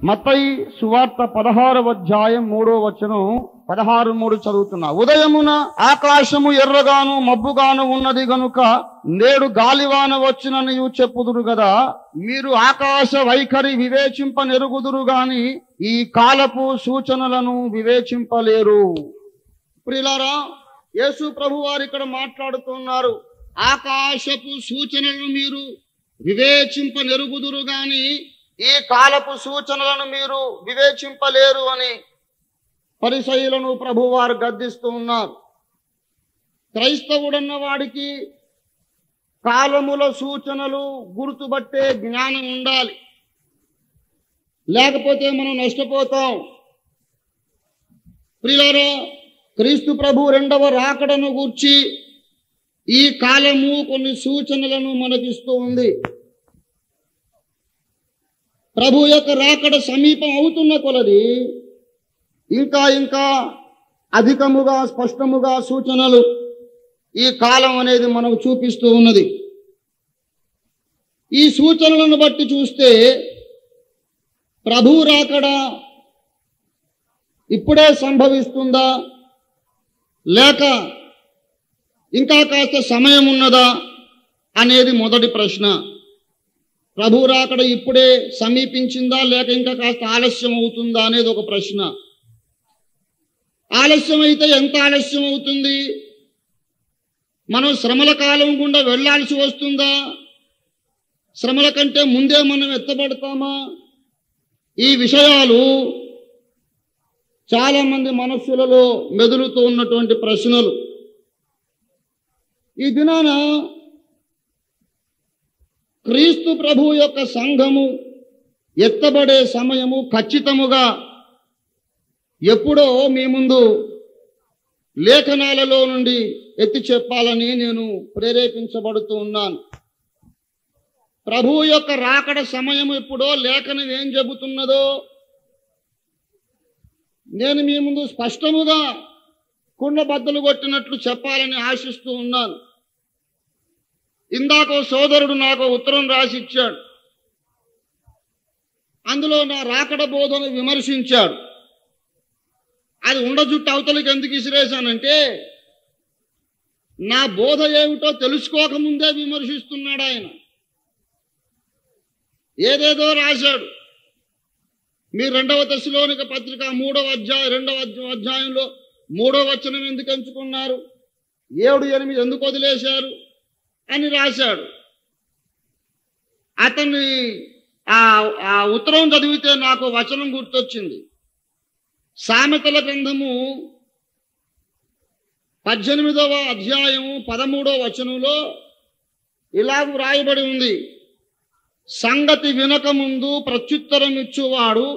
మత్తయి సువార్త 16వ అధ్యాయం 3వ వచనం 16:3 చదువుతున్నా. ఉదయమున ఆకాశము ఎర్రగాను మబ్బుగాను ఉన్నది గనుక నేడు గాలివాన వచ్చిననియు చెప్పుదురు గదా. మీరు ఆకాశ వైఖరి వివేచింపనెరుగుదురు గాని ఈ కాలపు సూచనలను వివేచింపలేరు. ప్రియులారా, యేసు ప్రభు వారు ఇక్కడ మాట్లాడుతున్నారు. ఆకాశపు సూచనలను మీరు వివేచింపనెరుగుదురు గాని ఈ కాలపు సూచనలను మీరు వివేచింపలేరు అని పరిసయ్యులను ప్రభువారు గద్దిస్తూ ఉన్నారు. క్రైస్తవుడన్న వాడికి కాలముల సూచనలు గుర్తుబట్టే జ్ఞానం ఉండాలి, లేకపోతే మనం నష్టపోతాం. ప్రియులారా, క్రీస్తు ప్రభు రెండవ రాకడను గూర్చి ఈ కాలము కొన్ని సూచనలను మనకిస్తూ ఉంది. ప్రభు యొక్క రాకడ సమీపం అవుతున్న కొలది ఇంకా ఇంకా అధికముగా స్పష్టముగా సూచనలు ఈ కాలం అనేది మనకు చూపిస్తూ ఉన్నది. ఈ సూచనలను బట్టి చూస్తే ప్రభు రాకడ ఇప్పుడే సంభవిస్తుందా లేక ఇంకా కాస్త సమయం ఉన్నదా అనేది మొదటి ప్రశ్న. ప్రభు రాకడ ఇప్పుడే సమీపించిందా లేక ఇంకా కాస్త ఆలస్యం అవుతుందా అనేది ఒక ప్రశ్న. ఆలస్యం అయితే ఎంత ఆలస్యం అవుతుంది? మనం శ్రమల కాలం గుండా వెళ్లాల్సి వస్తుందా? శ్రమల కంటే ముందే మనం ఎత్తబడతామా? ఈ విషయాలు చాలా మంది మనస్సులలో మెదులుతూ ఉన్నటువంటి ప్రశ్నలు. ఈ దినాన క్రీస్తు ప్రభు యొక్క సంఘము ఎత్తబడే సమయము ఖచ్చితముగా ఎప్పుడో మీ ముందు లేఖనాలలో నుండి ఎత్తి చెప్పాలని నేను ప్రేరేపించబడుతూ ఉన్నాను. ప్రభు యొక్క రాకడ సమయం ఎప్పుడో లేఖనం ఏం చెబుతున్నదో నేను మీ ముందు స్పష్టముగా కుండ బద్దలు కొట్టినట్లు చెప్పాలని ఆశిస్తూ ఉన్నాను. ఇందాక సోదరుడు నాకు ఉత్తరం రాసిచ్చాడు. అందులో నా రాకడ బోధన విమర్శించాడు. అది ఉండజుట్టు అవతలికి ఎందుకు ఇసిరేశానంటే నా బోధ ఏమిటో తెలుసుకోకముందే విమర్శిస్తున్నాడు ఆయన. ఏదేదో రాశాడు. మీ 2వ తెస్సలోనిక పత్రిక 3వ అధ్యాయం 2వ అధ్యాయంలో 3వ వచనం ఎందుకు ఎంచుకున్నారు, 7, 8 ఎందుకు వదిలేశారు అని రాశాడు. అతన్ని ఆ ఉత్తరం చదివితే నాకు వచనం గుర్తొచ్చింది. సామెతల గ్రంథము 18వ అధ్యాయము 13వ వచనంలో ఇలాగ వ్రాయబడి ఉంది. సంగతి వినక ముందు ప్రత్యుత్తరం ఇచ్చువాడు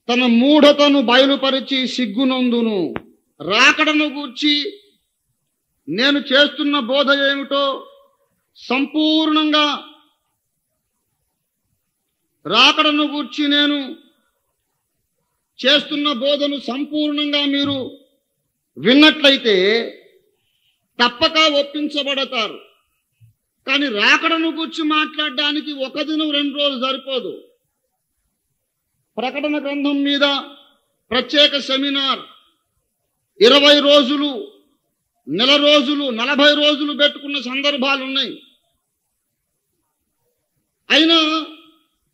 తన మూఢతను బయలుపరిచి సిగ్గునందును. రాకడను గూర్చి నేను చేస్తున్న బోధ ఏమిటో సంపూర్ణంగా రాకడను గూర్చి నేను చేస్తున్న బోధను సంపూర్ణంగా మీరు విన్నట్లయితే తప్పక ఒప్పించబడతారు. కానీ రాకడను గూర్చి మాట్లాడడానికి 1 దినం 2 రోజులు సరిపోదు. ప్రకటన గ్రంథం మీద ప్రత్యేక సెమినార్ 20 రోజులు, నెల రోజులు, 40 రోజులు పెట్టుకున్న సందర్భాలు ఉన్నాయి. అయినా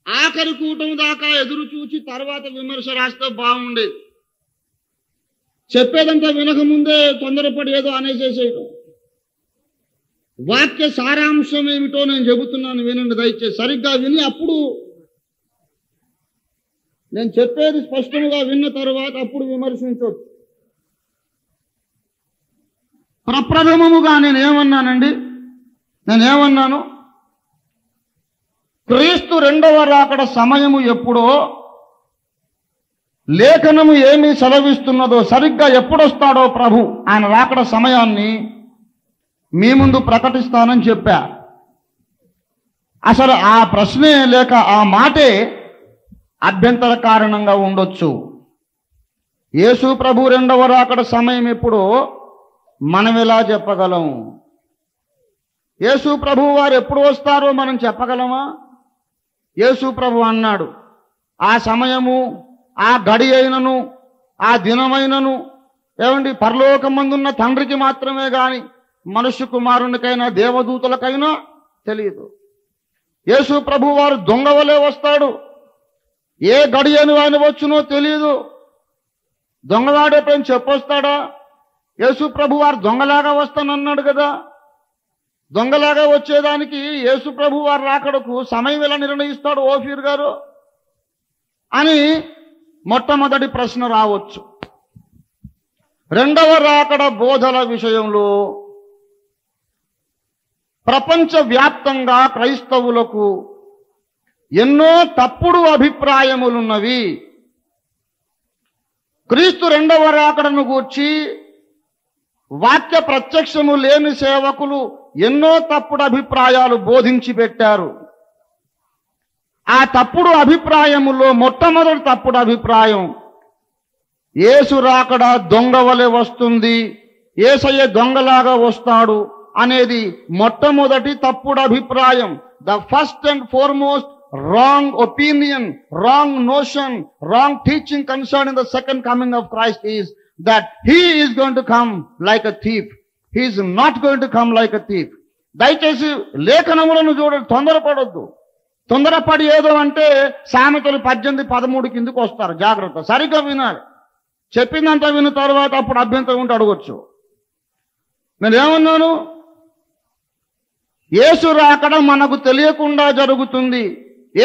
ఆఖరి కూటం దాకా ఎదురు చూచి తర్వాత విమర్శ రాస్తే బాగుండేది. చెప్పేదంతా వినకముందే తొందరపడి ఏదో అనేసేసేయడం. వాక్య సారాంశం ఏమిటో నేను చెబుతున్నాను, వినండి దయచేసి. సరిగ్గా విని అప్పుడు నేను చెప్పేది స్పష్టంగా విన్న తర్వాత అప్పుడు విమర్శించవచ్చు. ప్రప్రథమముగా నేనేమన్నాను? క్రీస్తు రెండవ రాకడ సమయము ఎప్పుడో లేఖనము ఏమి సెలవిస్తున్నదో, సరిగ్గా ఎప్పుడొస్తాడో ప్రభు ఆయన రాకడ సమయాన్ని మీ ముందు ప్రకటిస్తానని చెప్పా. అసలు ఆ ప్రశ్నే లేక ఆ మాటే అభ్యంతర కారణంగా ఉండొచ్చు. యేసు ప్రభు రెండవ రాకడ సమయం ఎప్పుడో మనం ఎలా చెప్పగలం? యేసు ప్రభు వారు ఎప్పుడు వస్తారో మనం చెప్పగలమా? యేసు ప్రభు అన్నాడు, ఆ సమయము, ఆ గడి అయినను, ఆ దినమైనను ఏమండి పరలోకమందున్న తండ్రికి మాత్రమే గాని మనుష్య కుమారునికైనా దేవదూతలకైనా తెలియదు. యేసు ప్రభు వారు దొంగవలే వస్తాడు. ఏ గడి అని ఆయన వచ్చునో తెలియదు. దొంగవాడే పైన చెప్పొస్తాడా? యేసు ప్రభు వారు దొంగలాగా వస్తానన్నాడు కదా. దొంగలాగా వచ్చేదానికి యేసు ప్రభు వారు రాకడకు సమయం ఎలా నిర్ణయిస్తాడు ఓఫీర్ గారు అని మొట్టమొదటి ప్రశ్న రావచ్చు. రెండవ రాకడ బోధల విషయంలో ప్రపంచవ్యాప్తంగా క్రైస్తవులకు ఎన్నో తప్పుడు అభిప్రాయములున్నవి. క్రీస్తు రెండవ రాకడను గూర్చి వాక్య ప్రత్యక్షము లేని సేవకులు ఎన్నో తప్పుడు అభిప్రాయాలు బోధించి పెట్టారు. ఆ తప్పుడు అభిప్రాయములో మొట్టమొదటి తప్పుడు అభిప్రాయం, యేసు రాకడ దొంగవలె వస్తుంది, యేసయ్య దొంగలాగా వస్తాడు అనేది మొట్టమొదటి తప్పుడు అభిప్రాయం. The first and foremost wrong opinion, wrong notion, wrong teaching concerning the second coming of Christ is that he is going to come like a thief. He is not going to come like a thief. దయచేసి లేఖనములను చూడండి, తొందరపడొద్దు. తొందరపడి ఏదో అంటే సామెతలు 18:13 కిందకు వస్తారు. జాగ్రత్త, సరిగ్గా వినాలి. చెప్పిందంతా విన్న తర్వాత అప్పుడు అభ్యంతరం ఉంటే అడగొచ్చు. నేను ఏమన్నాను? యేసు రాకడ మనకు తెలియకుండా జరుగుతుంది,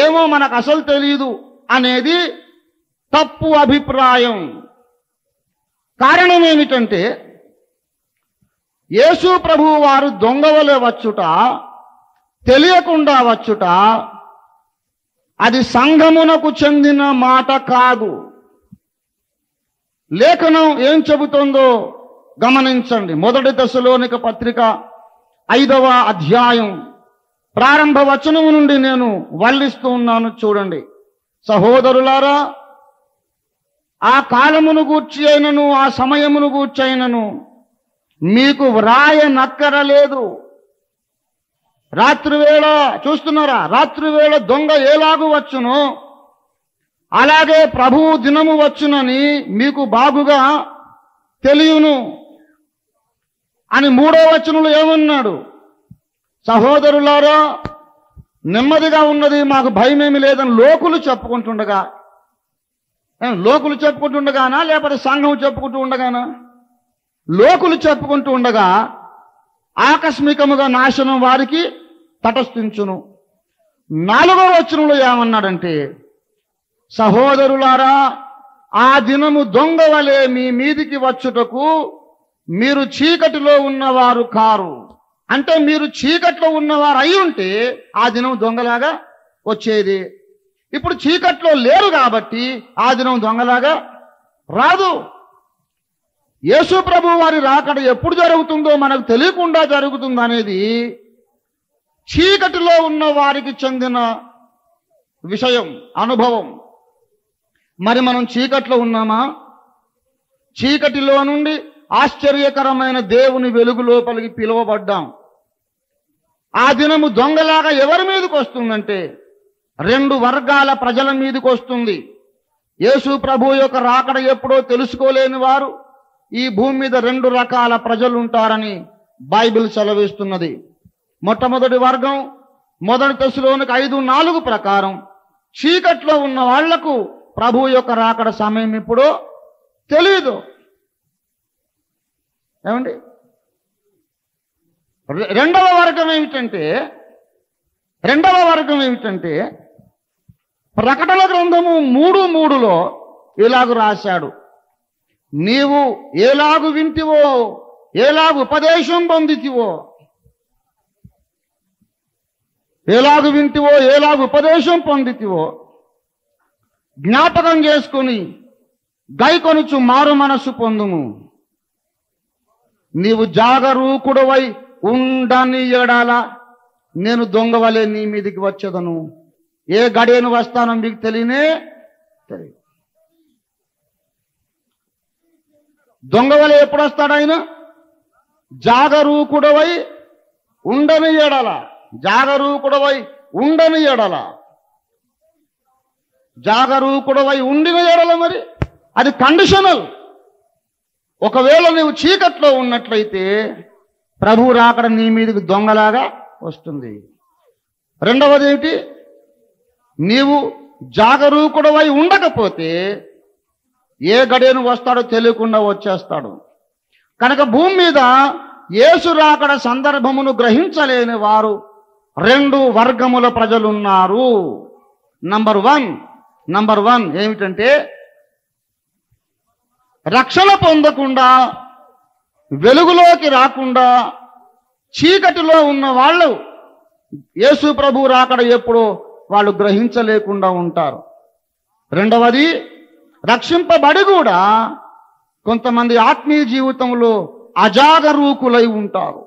ఏమో మనకు అసలు తెలియదు అనేది తప్పు అభిప్రాయం. కారణం ఏమిటంటే యేసు ప్రభువు వారు దొంగవలె వచ్చుట, తెలియకుండా వచ్చుట అది సంఘమునకు చెందిన మాట కాదు. లేఖనం ఏం చెబుతుందో గమనించండి. మొదటి తెస్సలోనిక పత్రిక 5వ అధ్యాయం ప్రారంభ వచనము నుండి నేను వల్లిస్తూ ఉన్నాను, చూడండి. సహోదరులారా, ఆ కాలమును గూర్చి అయినను ఆ సమయమును గూర్చి అయినను మీకు వ్రాయనక్కరలేదు. రాత్రివేళ చూస్తున్నారా, రాత్రివేళ దొంగ ఎలాగు వచ్చునో అలాగే ప్రభువు దినము వచ్చునని మీకు బాగుగా తెలియను అని 3వ వచనంలో ఏమన్నాడు? సహోదరులారా, నెమ్మదిగా ఉన్నది, మాకు భయమేమి లేదని లోకులు చెప్పుకుంటుండగా, లోకులు చెప్పుకుంటుండగానా లేకపోతే సంఘం చెప్పుకుంటూ ఉండగానా? లోకులు చెప్పుకుంటూ ఉండగా ఆకస్మికముగా నాశనం వారికి తటస్థించును. 4వ వచనంలో ఏమన్నాడంటే, సహోదరులారా, ఆ దినము దొంగ వలె మీ మీదికి వచ్చుటకు మీరు చీకటిలో ఉన్నవారు కారు. అంటే మీరు చీకట్లో ఉన్నవారు అయి ఉంటే ఆ దినం దొంగలాగా వచ్చేది. ఇప్పుడు చీకట్లో లేరు కాబట్టి ఆ దినం దొంగలాగా రాదు. యేసు ప్రభు వారి రాకడ ఎప్పుడు జరుగుతుందో మనకు తెలియకుండా జరుగుతుంది అనేది చీకటిలో ఉన్న వారికి చెందిన విషయం, అనుభవం. మరి మనం చీకట్లో ఉన్నామా? చీకటిలో నుండి ఆశ్చర్యకరమైన దేవుని వెలుగు లోపలికి పిలువబడ్డాం. ఆ దినము దొంగలాగా ఎవరి మీదకి వస్తుందంటే 2 వర్గాల ప్రజల మీదకి వస్తుంది. యేసు ప్రభు యొక్క రాకడ ఎప్పుడో తెలుసుకోలేని వారు ఈ భూమి మీద 2 రకాల ప్రజలు ఉంటారని బైబిల్ సెలవిస్తున్నది. మొట్టమొదటి వర్గం మొదటి తెస్సలోనిక 5:4 ప్రకారం చీకట్లో ఉన్న వాళ్లకు ప్రభు యొక్క రాకడ సమయం ఎప్పుడో తెలియదు. ఏమండి? రెండవ వర్గం ఏమిటంటే ప్రకటన గ్రంథము 3:3లో ఇలాగు రాశాడు, నీవు ఏలాగు వింటివో, ఏలాగు ఉపదేశం పొందితివో, ఏలాగు వింటివో, ఏలాగు ఉపదేశం పొందితివో జ్ఞాపకం చేసుకుని గైకొనుచు మారు మనస్సు పొందుము. నీవు జాగరూకుడవై ఉండని ఎడాల నేను దొంగవలే నీ మీదికి వచ్చేదను. ఏ గడియను వస్తానో మీకు తెలియదు. దొంగవలే ఎప్పుడు వస్తాడు ఆయన? జాగరూకుడవై ఉండని ఎడల, జాగరూకుడవై ఉండని ఎడల. జాగరూకుడవై ఉండిన ఎడల మరి అది కండిషనల్. ఒకవేళ నీవు చీకట్లో ఉన్నట్లయితే ప్రభు రాకడ నీ మీదకి దొంగలాగా వస్తుంది. రెండవది ఏమిటి? నీవు జాగరూకుడవై ఉండకపోతే ఏ గడియను వస్తాడో తెలియకుండా వచ్చేస్తాడు. కనుక భూమి మీద యేసు రాకడ సందర్భమును గ్రహించలేని వారు రెండు వర్గముల ప్రజలున్నారు. నంబర్ వన్ ఏమిటంటే, రక్షణ పొందకుండా, వెలుగులోకి రాకుండా చీకటిలో ఉన్న వాళ్ళు యేసు ప్రభు రాకడ ఎప్పుడో వాళ్ళు గ్రహించలేకుండా ఉంటారు. రెండవది, రక్షింపబడి కూడా కొంతమంది ఆత్మీయ జీవితంలో అజాగరూకులై ఉంటారు.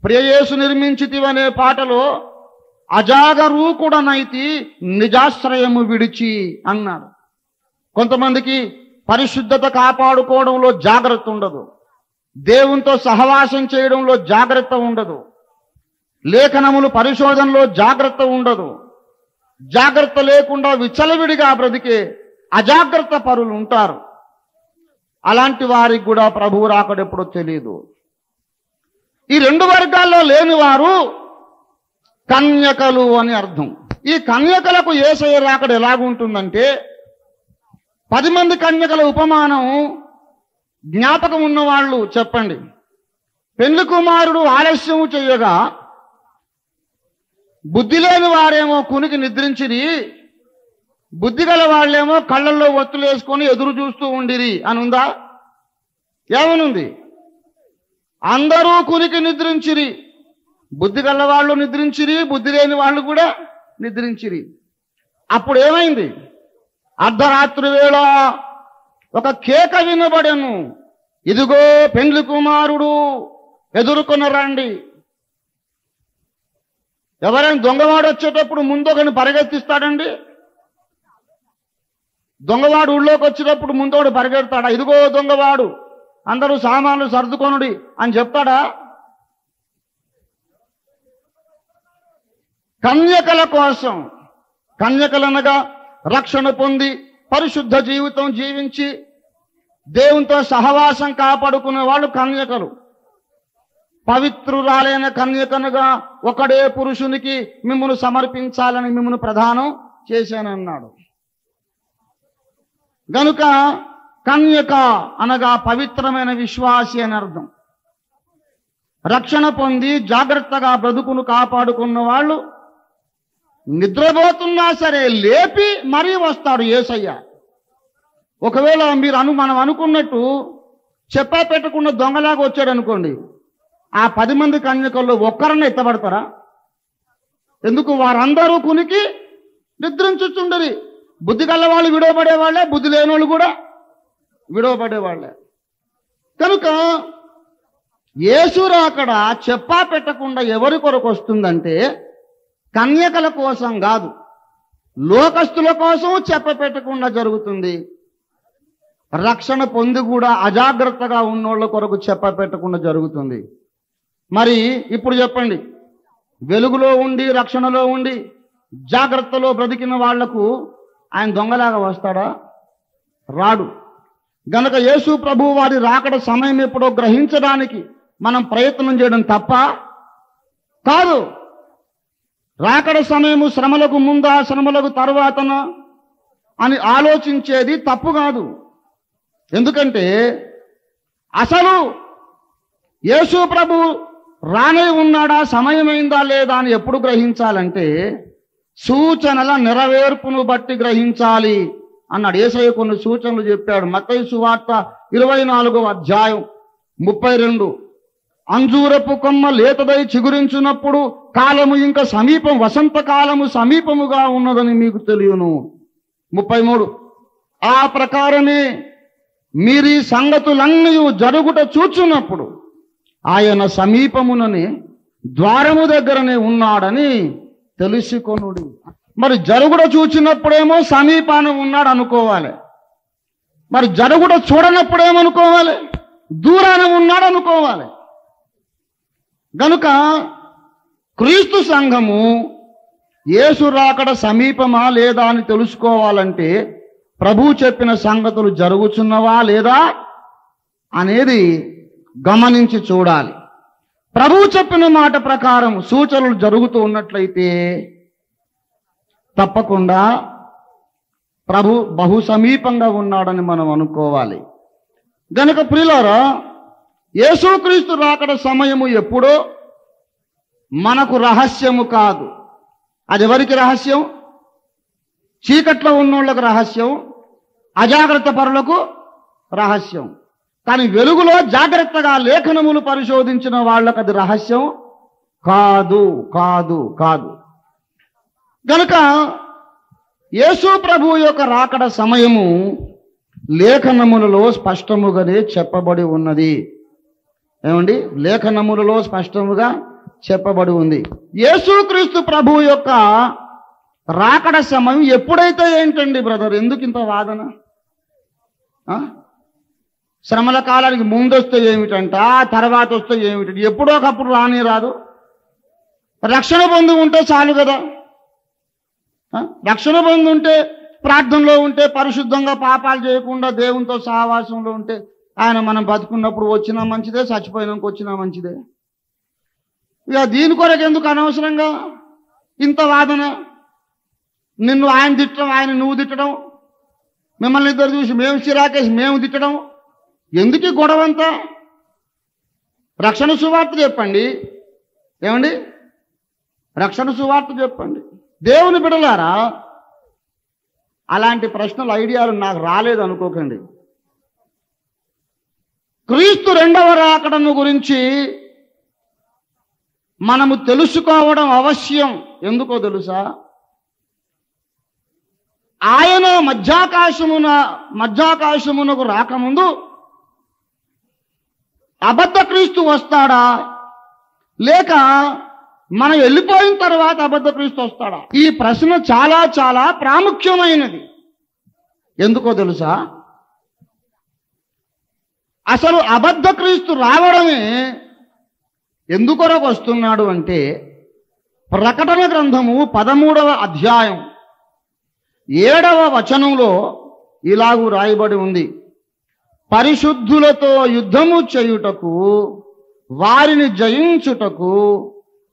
ప్రియయేసు నిర్మించితివనే పాటలో అజాగరూకుడనైతి నిజాశ్రయము విడిచి అన్నాడు. కొంతమందికి పరిశుద్ధత కాపాడుకోవడంలో జాగ్రత్త ఉండదు, దేవునితో సహవాసం చేయడంలో జాగ్రత్త ఉండదు, లేఖనములు పరిశోధనలో జాగ్రత్త ఉండదు. జాగ్రత్త లేకుండా విచ్చలవిడిగా బ్రతికే అజాగ్రత్త పరులు ఉంటారు. అలాంటి వారికి కూడా ప్రభువు రాకడెప్పుడో తెలియదు. ఈ రెండు వర్గాల్లో లేని వారు కన్యకలు అని అర్థం. ఈ కన్యకలకు యేసయ్య రాకడ ఎలాగుంటుందంటే, 10 మంది కన్యకల ఉపమానం జ్ఞాపకం ఉన్నవాళ్ళు చెప్పండి. పెళ్లి కుమారుడు ఆలస్యం చేయగా బుద్ధి లేని వారేమో కునికి నిద్రించిరి, బుద్ధి గల వాళ్ళేమో కళ్ళల్లో ఒత్తులు వేసుకొని ఎదురు చూస్తూ ఉండిరి అని ఉందా? ఏమనుంది? అందరూ కునికి నిద్రించిరి, బుద్ధి గల వాళ్ళు నిద్రించిరి, బుద్ధి లేని వాళ్ళు కూడా నిద్రించిరి. అప్పుడు ఏమైంది? అర్ధరాత్రి వేళ ఒక కేక వినబడెను, ఇదిగో పెండ్లి కుమారుడు, ఎదుర్కొని రండి. ఎవరైనా దొంగవాడు వచ్చేటప్పుడు ముందు ఒకని పరిగెత్తిస్తాడండి? దొంగవాడు ఊళ్ళోకి వచ్చేటప్పుడు ముందోడు పరిగెడతాడా? ఇదిగో దొంగవాడు, అందరూ సామాన్లు సర్దుకొనుడి అని చెప్తాడా? కన్యకల కోసం, కన్యకలనగా రక్షణ పొంది పరిశుద్ధ జీవితం జీవించి దేవునితో సహవాసం కాపాడుకునే వాళ్ళు కన్యకలు. పవిత్రురాలైన కన్యకనుగా ఒకడే పురుషునికి మిమ్మల్ని సమర్పించాలని మిమ్మల్ని ప్రదానం చేశానన్నాడు. గనుక కన్యక అనగా పవిత్రమైన విశ్వాసి అని అర్థం. రక్షణ పొంది జాగ్రత్తగా బ్రతుకును కాపాడుకున్న వాళ్ళు నిద్రపోతున్నా సరే లేపి మరీ వస్తాడు యేసయ్య. ఒకవేళ మనం అనుకున్నట్టు చెప్పా పెట్టకుండా దొంగలాగా వచ్చాడు అనుకోండి, ఆ 10 మంది కన్యకల్లో ఒక్కరన్నా ఎత్తబడతారా? ఎందుకు? వారందరూ కునికి నిద్రించుచుండరి. బుద్ధి గల వాళ్ళు విడవబడేవాళ్లే, బుద్ధి లేని వాళ్ళు కూడా విడవబడేవాళ్లే. కనుక యేసు రాకడ చెప్పా పెట్టకుండా ఎవరి కొరకు వస్తుందంటే కన్యకల కోసం కాదు, లోకస్తుల కోసం చెప్ప పెట్టకుండా జరుగుతుంది. రక్షణ పొంది కూడా అజాగ్రత్తగా ఉన్నోళ్ళ కొరకు చెప్ప పెట్టకుండా జరుగుతుంది. మరి ఇప్పుడు చెప్పండి, వెలుగులో ఉండి రక్షణలో ఉండి జాగ్రత్తలో బ్రతికిన వాళ్లకు ఆయన దొంగలాగా వస్తాడా? రాడు. గనక యేసు ప్రభు వారి రాకడ సమయం ఎప్పుడో గ్రహించడానికి మనం ప్రయత్నం చేయడం తప్ప కాదు. రాకడ సమయము శ్రమలకు ముందా శ్రమలకు తర్వాతనా అని ఆలోచించేది తప్పు కాదు. ఎందుకంటే అసలు యేసు ప్రభు రానే ఉన్నాడా, సమయమైందా లేదా అని ఎప్పుడు గ్రహించాలంటే సూచనల నెరవేర్పును బట్టి గ్రహించాలి అన్నాడు. యేసయ్య కొన్ని సూచనలు చెప్పాడు. మత్తయి సువార్త 24వ అధ్యాయం 32, అంజూరపు కొమ్మ లేతదై చిగురించినప్పుడు కాలము ఇంకా సమీపం, వసంత కాలము సమీపముగా ఉన్నదని మీకు తెలియను. 33, ఆ ప్రకారమే మీరీ సంగతులన్నీ జరుగుట చూచున్నప్పుడు ఆయన సమీపముననే ద్వారము దగ్గరనే ఉన్నాడని తెలుసుకొనుడి. మరి జరుగుడ చూచినప్పుడేమో సమీపాన ఉన్నాడు అనుకోవాలి, మరి జరుగుడ చూడనప్పుడేమనుకోవాలి? దూరాన ఉన్నాడు అనుకోవాలి. గనుక క్రీస్తు సంఘము యేసు రాకడ సమీపమా లేదా అని తెలుసుకోవాలంటే ప్రభువు చెప్పిన సంగతులు జరుగుతున్నవా లేదా అనేది గమనించి చూడాలి. ప్రభువు చెప్పిన మాట ప్రకారం సూచనలు జరుగుతూ ఉన్నట్లయితే తప్పకుండా ప్రభు బహు సమీపంగా ఉన్నాడని మనం అనుకోవాలి. గనుక ప్రియులారా, యేసుక్రీస్తు రాకడ సమయము ఎప్పుడో మనకు రహస్యము కాదు. అది ఎవరికి రహస్యం? చీకట్లో ఉన్నోళ్ళకు రహస్యం, అజాగ్రత్త పరులకు రహస్యం. కానీ వెలుగులో జాగ్రత్తగా లేఖనములు పరిశోధించిన వాళ్ళకు అది రహస్యం కాదు కాదు కాదు. గనుక యేసు ప్రభు యొక్క రాకడ సమయము లేఖనములలో స్పష్టముగానే చెప్పబడి ఉన్నది. ఏమండి? లేఖనములలో స్పష్టముగా చెప్పబడి ఉంది. యేసుక్రీస్తు ప్రభు యొక్క రాకడ సమయం ఎప్పుడైతే ఏంటండి బ్రదర్? ఎందుకు ఇంత వాదన? శ్రమల కాలానికి ముందొస్తే ఏమిటంట, తర్వాత వస్తే ఏమిటంట? ఎప్పుడో ఒకప్పుడు రాని రాదు. రక్షణ పొంది ఉంటే చాలు కదా. రక్షణ పొంది ఉంటే, ప్రార్థనలో ఉంటే, పరిశుద్ధంగా పాపాలు చేయకుండా దేవునితో సహవాసంలో ఉంటే ఆయన మనం బతుకున్నప్పుడు వచ్చినా మంచిదే, చచ్చిపోయినాక వచ్చినా మంచిదే. ఇక దీని కొరకు ఎందుకు అనవసరంగా ఇంత వాదన? నిన్ను ఆయన తిట్టడం, ఆయన నువ్వు తిట్టడం, మిమ్మల్ని ఇద్దరు చూసి మేము చిరాకేసి మేము తిట్టడం, ఎందుకు గొడవంతా? రక్షణ సువార్త చెప్పండి. ఏమండి? రక్షణ సువార్త చెప్పండి. దేవుని బిడ్డలారా, అలాంటి ప్రశ్నలు ఐడియాలు నాకు రాలేదు అనుకోకండి. క్రీస్తు రెండవ రాకడను గురించి మనము తెలుసుకోవడం అవశ్యం. ఎందుకో తెలుసా? ఆయన మధ్యాకాశమునకు రాకముందు అబద్ధ క్రీస్తు వస్తాడా, లేక మనం వెళ్ళిపోయిన తర్వాత అబద్ధ క్రీస్తు వస్తాడా? ఈ ప్రశ్న చాలా చాలా ప్రాముఖ్యమైనది. ఎందుకో తెలుసా? అసలు అబద్ధ క్రీస్తు రావడమే ఎందుకొరకు వస్తున్నాడు అంటే, ప్రకటన గ్రంథము 13వ అధ్యాయం 7వ వచనంలో ఇలాగూ రాయబడి ఉంది: పరిశుద్ధులతో యుద్ధము చేయుటకు, వారిని జయించుటకు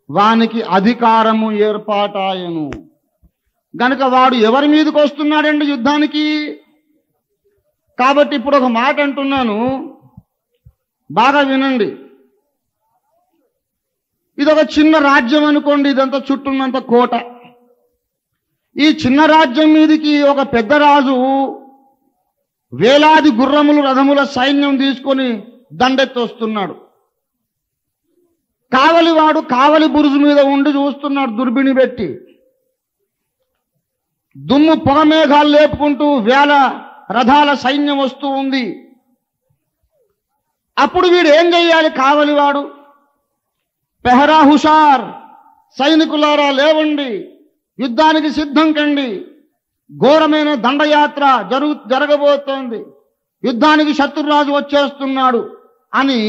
వానికి అధికారము ఏర్పాటాయను. గనుక వాడు ఎవరి మీదకి వస్తున్నాడండి? యుద్ధానికి. కాబట్టి ఇప్పుడు ఒక మాట అంటున్నాను, బాగా వినండి. ఇదొక చిన్న రాజ్యం అనుకోండి, ఇదంతా చుట్టూన్నంత కోట. ఈ చిన్న రాజ్యం మీదకి ఒక పెద్ద రాజు వేలాది గుర్రములు, రథముల సైన్యం తీసుకొని దండెత్తి వస్తున్నాడు. కావలివాడు కావలి బురుజు మీద ఉండి చూస్తున్నాడు దుర్బిణి పెట్టి. దుమ్ము పొగ మేఘాలు లేపుకుంటూ వేల రథాల సైన్యం వస్తూ ఉంది. అప్పుడు వీడు ఏం చెయ్యాలి? కావలివాడు, పెహరా హుషార్, సైనికులారా లేవండి, యుద్ధానికి సిద్ధం కండి, ఘోరమైన దండయాత్ర జరగబోతోంది, యుద్ధానికి శత్రురాజు వచ్చేస్తున్నాడు అని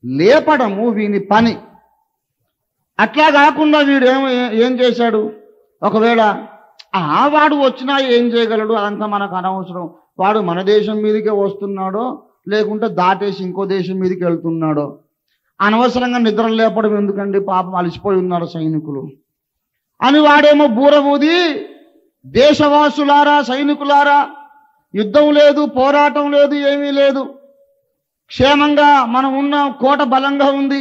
లేపడము వీని పని. అట్లా కాకుండా వీడు ఏం చేశాడు? ఒకవేళ వాడు వచ్చినా ఏం చేయగలడు, అదంతా మనకు అనవసరం, వాడు మన దేశం మీదకే వస్తున్నాడో లేకుంటే దాటేసి ఇంకో దేశం మీదకి వెళ్తున్నాడో, అనవసరంగా నిద్ర లేపడం ఎందుకండి, పాపం అలసిపోయి ఉన్నారు సైనికులు అని వాడేమో బూర ఊది, దేశవాసులారా, సైనికులారా, యుద్ధం లేదు, పోరాటం లేదు, ఏమీ లేదు, క్షేమంగా మనం ఉన్న కోట బలంగా ఉంది,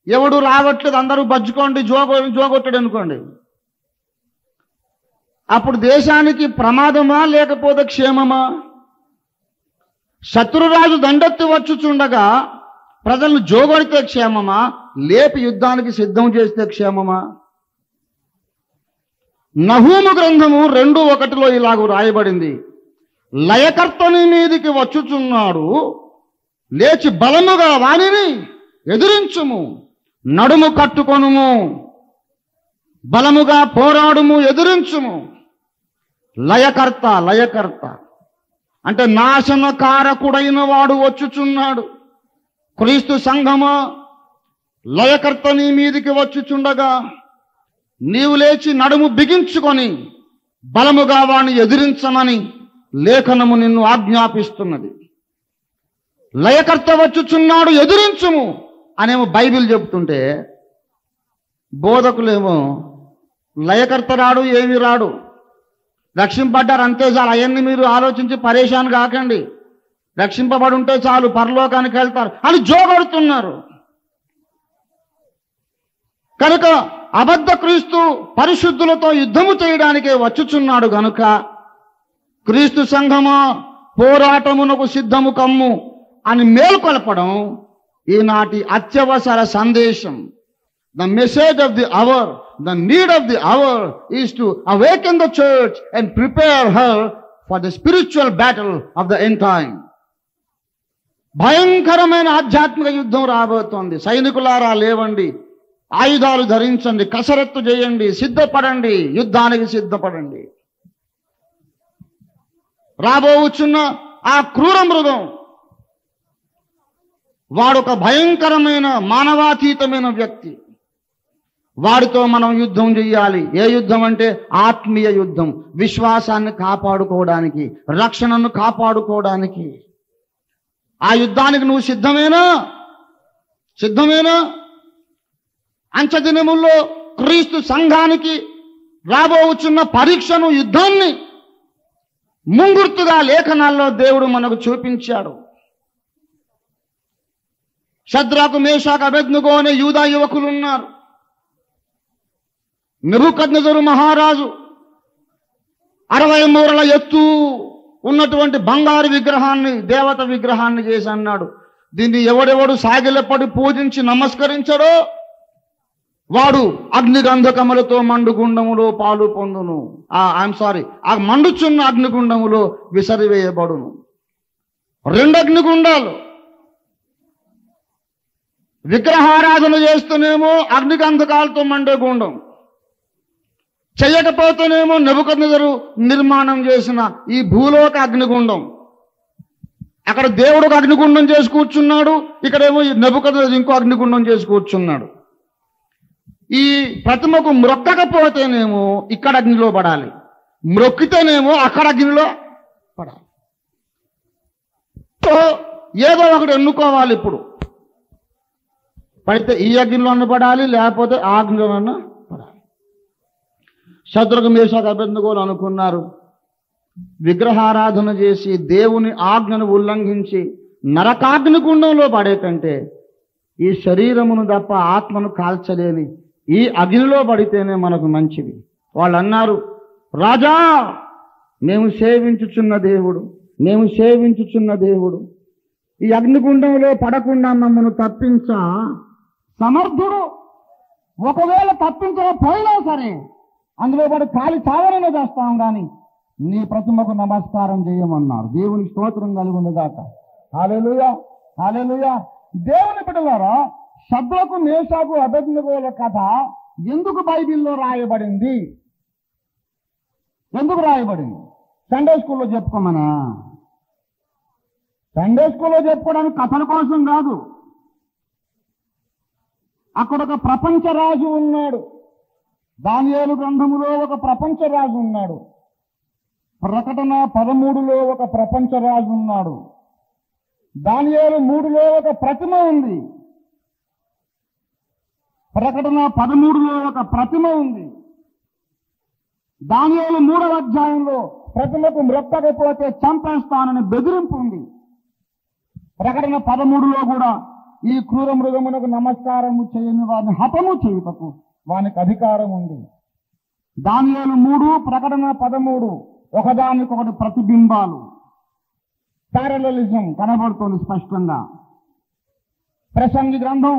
ఎవడు రావట్లేదు, అందరూ బజ్జుకోండి, జోగొట్టడు అనుకోండి. అప్పుడు దేశానికి ప్రమాదమా లేకపోతే క్షేమమా? శత్రురాజు దండెత్తి వచ్చుచుండగా ప్రజలను జోగొడితే క్షేమమా, లేపి యుద్ధానికి సిద్ధం చేస్తే క్షేమమా? నహూము గ్రంథము 2:1 ఇలాగూ రాయబడింది: లయకర్తని మీదికి వచ్చుచున్నాడు, లేచి బలముగా వానిని ఎదిరించుము, నడుము కట్టుకొనుము, బలముగా పోరాడుము, ఎదిరించుము. లయకర్త అంటే నాశనకారకుడైన వాడు వచ్చుచున్నాడు. క్రీస్తు సంఘమా, లయకర్త నీ మీదికి వచ్చుచుండగా నీవు లేచి నడుము బిగించుకొని బలముగా వాణ్ణి ఎదిరించమని లేఖనము నిన్ను ఆజ్ఞాపిస్తున్నది. లయకర్త వచ్చుచున్నాడు, ఎదిరించుము అనేమో బైబిల్ చెప్తుంటే, బోధకులేమో లయకర్త రాడు, ఏమి రాడు, రక్షింపడ్డారు అంతే చాలు, అవన్నీ మీరు ఆలోచించి పరేషాన్ కాకండి, రక్షింపబడి ఉంటే చాలు పరలోకానికి వెళ్తారు అని జోగొడుతున్నారు. కనుక అబద్ధ క్రీస్తు పరిశుద్ధులతో యుద్ధము చేయడానికే వచ్చుచున్నాడు గనుక క్రీస్తు సంఘమా పోరాటమునకు సిద్ధము కమ్ము అని మేల్కొల్పడం ఈనాటి అత్యవసర సందేశం. The message of the hour, the need of the hour is to awaken the church and prepare her for the spiritual battle of the end time. భయంకరమైన ఆధ్యాత్మిక యుద్ధం రాబోతోంది. సైనికులారా లేవండి, ఆయుధాలు ధరించండి, కసరత్తు చేయండి, సిద్ధపడండి, యుద్ధానికి సిద్ధపడండి. రాబోచున్న ఆ క్రూర మృగం వాడొక భయంకరమైన మానవాతీతమైన వ్యక్తి. వాడితో మనం యుద్ధం చెయ్యాలి. ఏ యుద్ధం అంటే ఆత్మీయ యుద్ధం, విశ్వాసాన్ని కాపాడుకోవడానికి, రక్షణను కాపాడుకోవడానికి. ఆ యుద్ధానికి నువ్వు సిద్ధమేనా? సిద్ధమేనా? అంచెదినముల్లో క్రీస్తు సంఘానికి రాబోచున్న పరీక్షను, యుద్ధాన్ని ముంగుర్తుగా లేఖనాల్లో దేవుడు మనకు చూపించాడు. షద్రకు, మేషాకు, అబేద్నెగో అనే యూదా యువకులు ఉన్నారు. నెబుకద్నెజరు మహారాజు 60 మూరల ఎత్తు ఉన్నటువంటి బంగారు విగ్రహాన్ని, దేవత విగ్రహాన్ని చేసి అన్నాడు, దీన్ని ఎవడెవడు సాగిలపడి పూజించి నమస్కరించడో వాడు అగ్నిగంధకములతో మండుగుండములో పాలు పొందును. ఆ మండుచున్న అగ్నిగుండములో విసరివేయబడును. 2 అగ్నిగుండాలు. విగ్రహారాధన చేస్తూనేమో అగ్నిగంధకాలతో మండే గుండం, చెయ్యకపోతేనేమో నెబుకద్నెజరు నిర్మాణం చేసిన ఈ భూలోక అగ్నిగుండం. అక్కడ దేవుడు ఒక అగ్నిగుండం చేసి కూర్చున్నాడు, ఇక్కడేమో నెబుకద్నెజరు ఇంకో అగ్నిగుండం చేసి కూర్చున్నాడు. ఈ ప్రతిమకు మ్రొక్కకపోతేనేమో ఇక్కడ అగ్నిలో పడాలి, మ్రొక్కితేనేమో అక్కడ అగ్నిలో పడాలి. ఏదో ఒకటి ఎన్నుకోవాలి. ఇప్పుడు పడితే ఈ అగ్నిలో అన్న పడాలి, లేకపోతే ఆ అగ్నిలో అన్న పడాలి. శత్రుఘ్న, మేషాకు, అబేద్నెగోలు అనుకున్నారు, విగ్రహారాధన చేసి దేవుని ఆజ్ఞను ఉల్లంఘించి నరకాగ్ని గుండంలో పడే కంటే ఈ శరీరమును తప్ప ఆత్మను కాల్చలేని ఈ అగ్నిలో పడితేనే మనకు మంచిది. వాళ్ళు అన్నారు, రాజా, మేము సేవించుచున్న దేవుడు, మేము సేవించుచున్న దేవుడు ఈ అగ్నిగుండంలో పడకుండా మమ్మను తప్పించ సమర్థుడు. ఒకవేళ తప్పించకపోయినా సరే అందులో పడి కాలి చావననే చేస్తాం, కానీ నీ ప్రతిమకు నమస్కారం చేయమన్నారు. దేవునికి స్తోత్రం కలుగునుగాక. హల్లెలూయా, హల్లెలూయా. దేవుని బిడ్డలారా, షద్రకు, మేషాకు, అబేద్నెగోల కథ ఎందుకు బైబిల్లో రాయబడింది? ఎందుకు రాయబడింది? సండే స్కూల్లో చెప్పుకోమనా? సండే స్కూల్లో చెప్పుకోవడానికి కథల కోసం కాదు. అక్కడ ఒక ప్రపంచ రాజు ఉన్నాడు. దానియేలు గ్రంథములో ఒక ప్రపంచ రాజు ఉన్నాడు. ప్రకటన 13లో ఒక ప్రపంచ రాజు ఉన్నాడు. దానియేలు 3లో ఒక ప్రతిమ ఉంది. ప్రకటన 13లో ఒక ప్రతిమ ఉంది. దానియేలు 3వ అధ్యాయంలో ప్రతిమకు మ్రొక్కకపోతే చంపేస్తానని బెదిరింపు ఉంది. ప్రకటన 13లో కూడా ఈ క్రూర మృగమునకు నమస్కారము చేయని వారిని హతము చేయుటకు వానికి అధికారం ఉంది. దానియేలు 3, ప్రకటన 13 ఒకదానికొకటి ప్రతిబింబాలు, పారలలిజం కనబడుతోంది స్పష్టంగా. ప్రసంగి గ్రంథం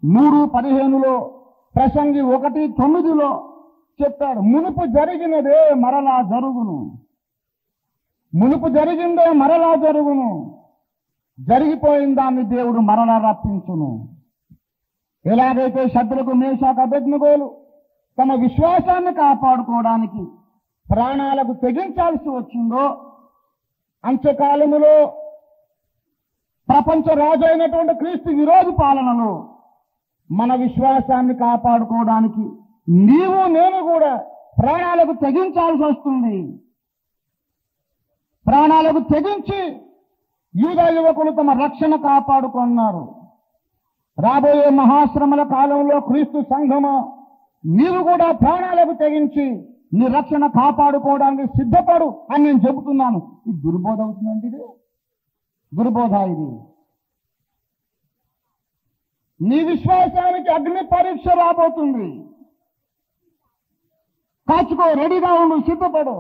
3:15లో, ప్రసంగి 1:9లో చెప్పాడు, మునుపు జరిగినదే మరలా జరుగును, మునుపు జరిగిందే మరలా జరుగును, జరిగిపోయిన దాన్ని దేవుడు మరలా రప్పించును. ఎలాగైతే షద్రకు, మేషాకు, అబేద్నెగోలు తమ విశ్వాసాన్ని కాపాడుకోవడానికి ప్రాణాలకు తెగించాల్సి వచ్చిందో, అంత్యకాలములో ప్రపంచ రాజు అయినటువంటి క్రీస్తు విరోధి పాలనలో మన విశ్వాసాన్ని కాపాడుకోవడానికి నీవు నేను కూడా ప్రాణాలకు తెగించాల్సి వస్తుంది. ప్రాణాలకు తెగించి యూదా యువకులు తమ రక్షణ కాపాడుకున్నారు. రాబోయే మహాశ్రమల కాలంలో క్రీస్తు సంఘము నీవు కూడా ప్రాణాలకు తెగించి నీ రక్షణ కాపాడుకోవడానికి సిద్ధపడు అని నేను చెబుతున్నాను. ఇది దుర్బోధ అవుతుందండి, ఇది దుర్బోధ. ఇది నీ విశ్వాసానికి అగ్ని పరీక్ష రాబోతుంది. కాచుకో, రెడీగా ఉండు, సిద్ధపడు,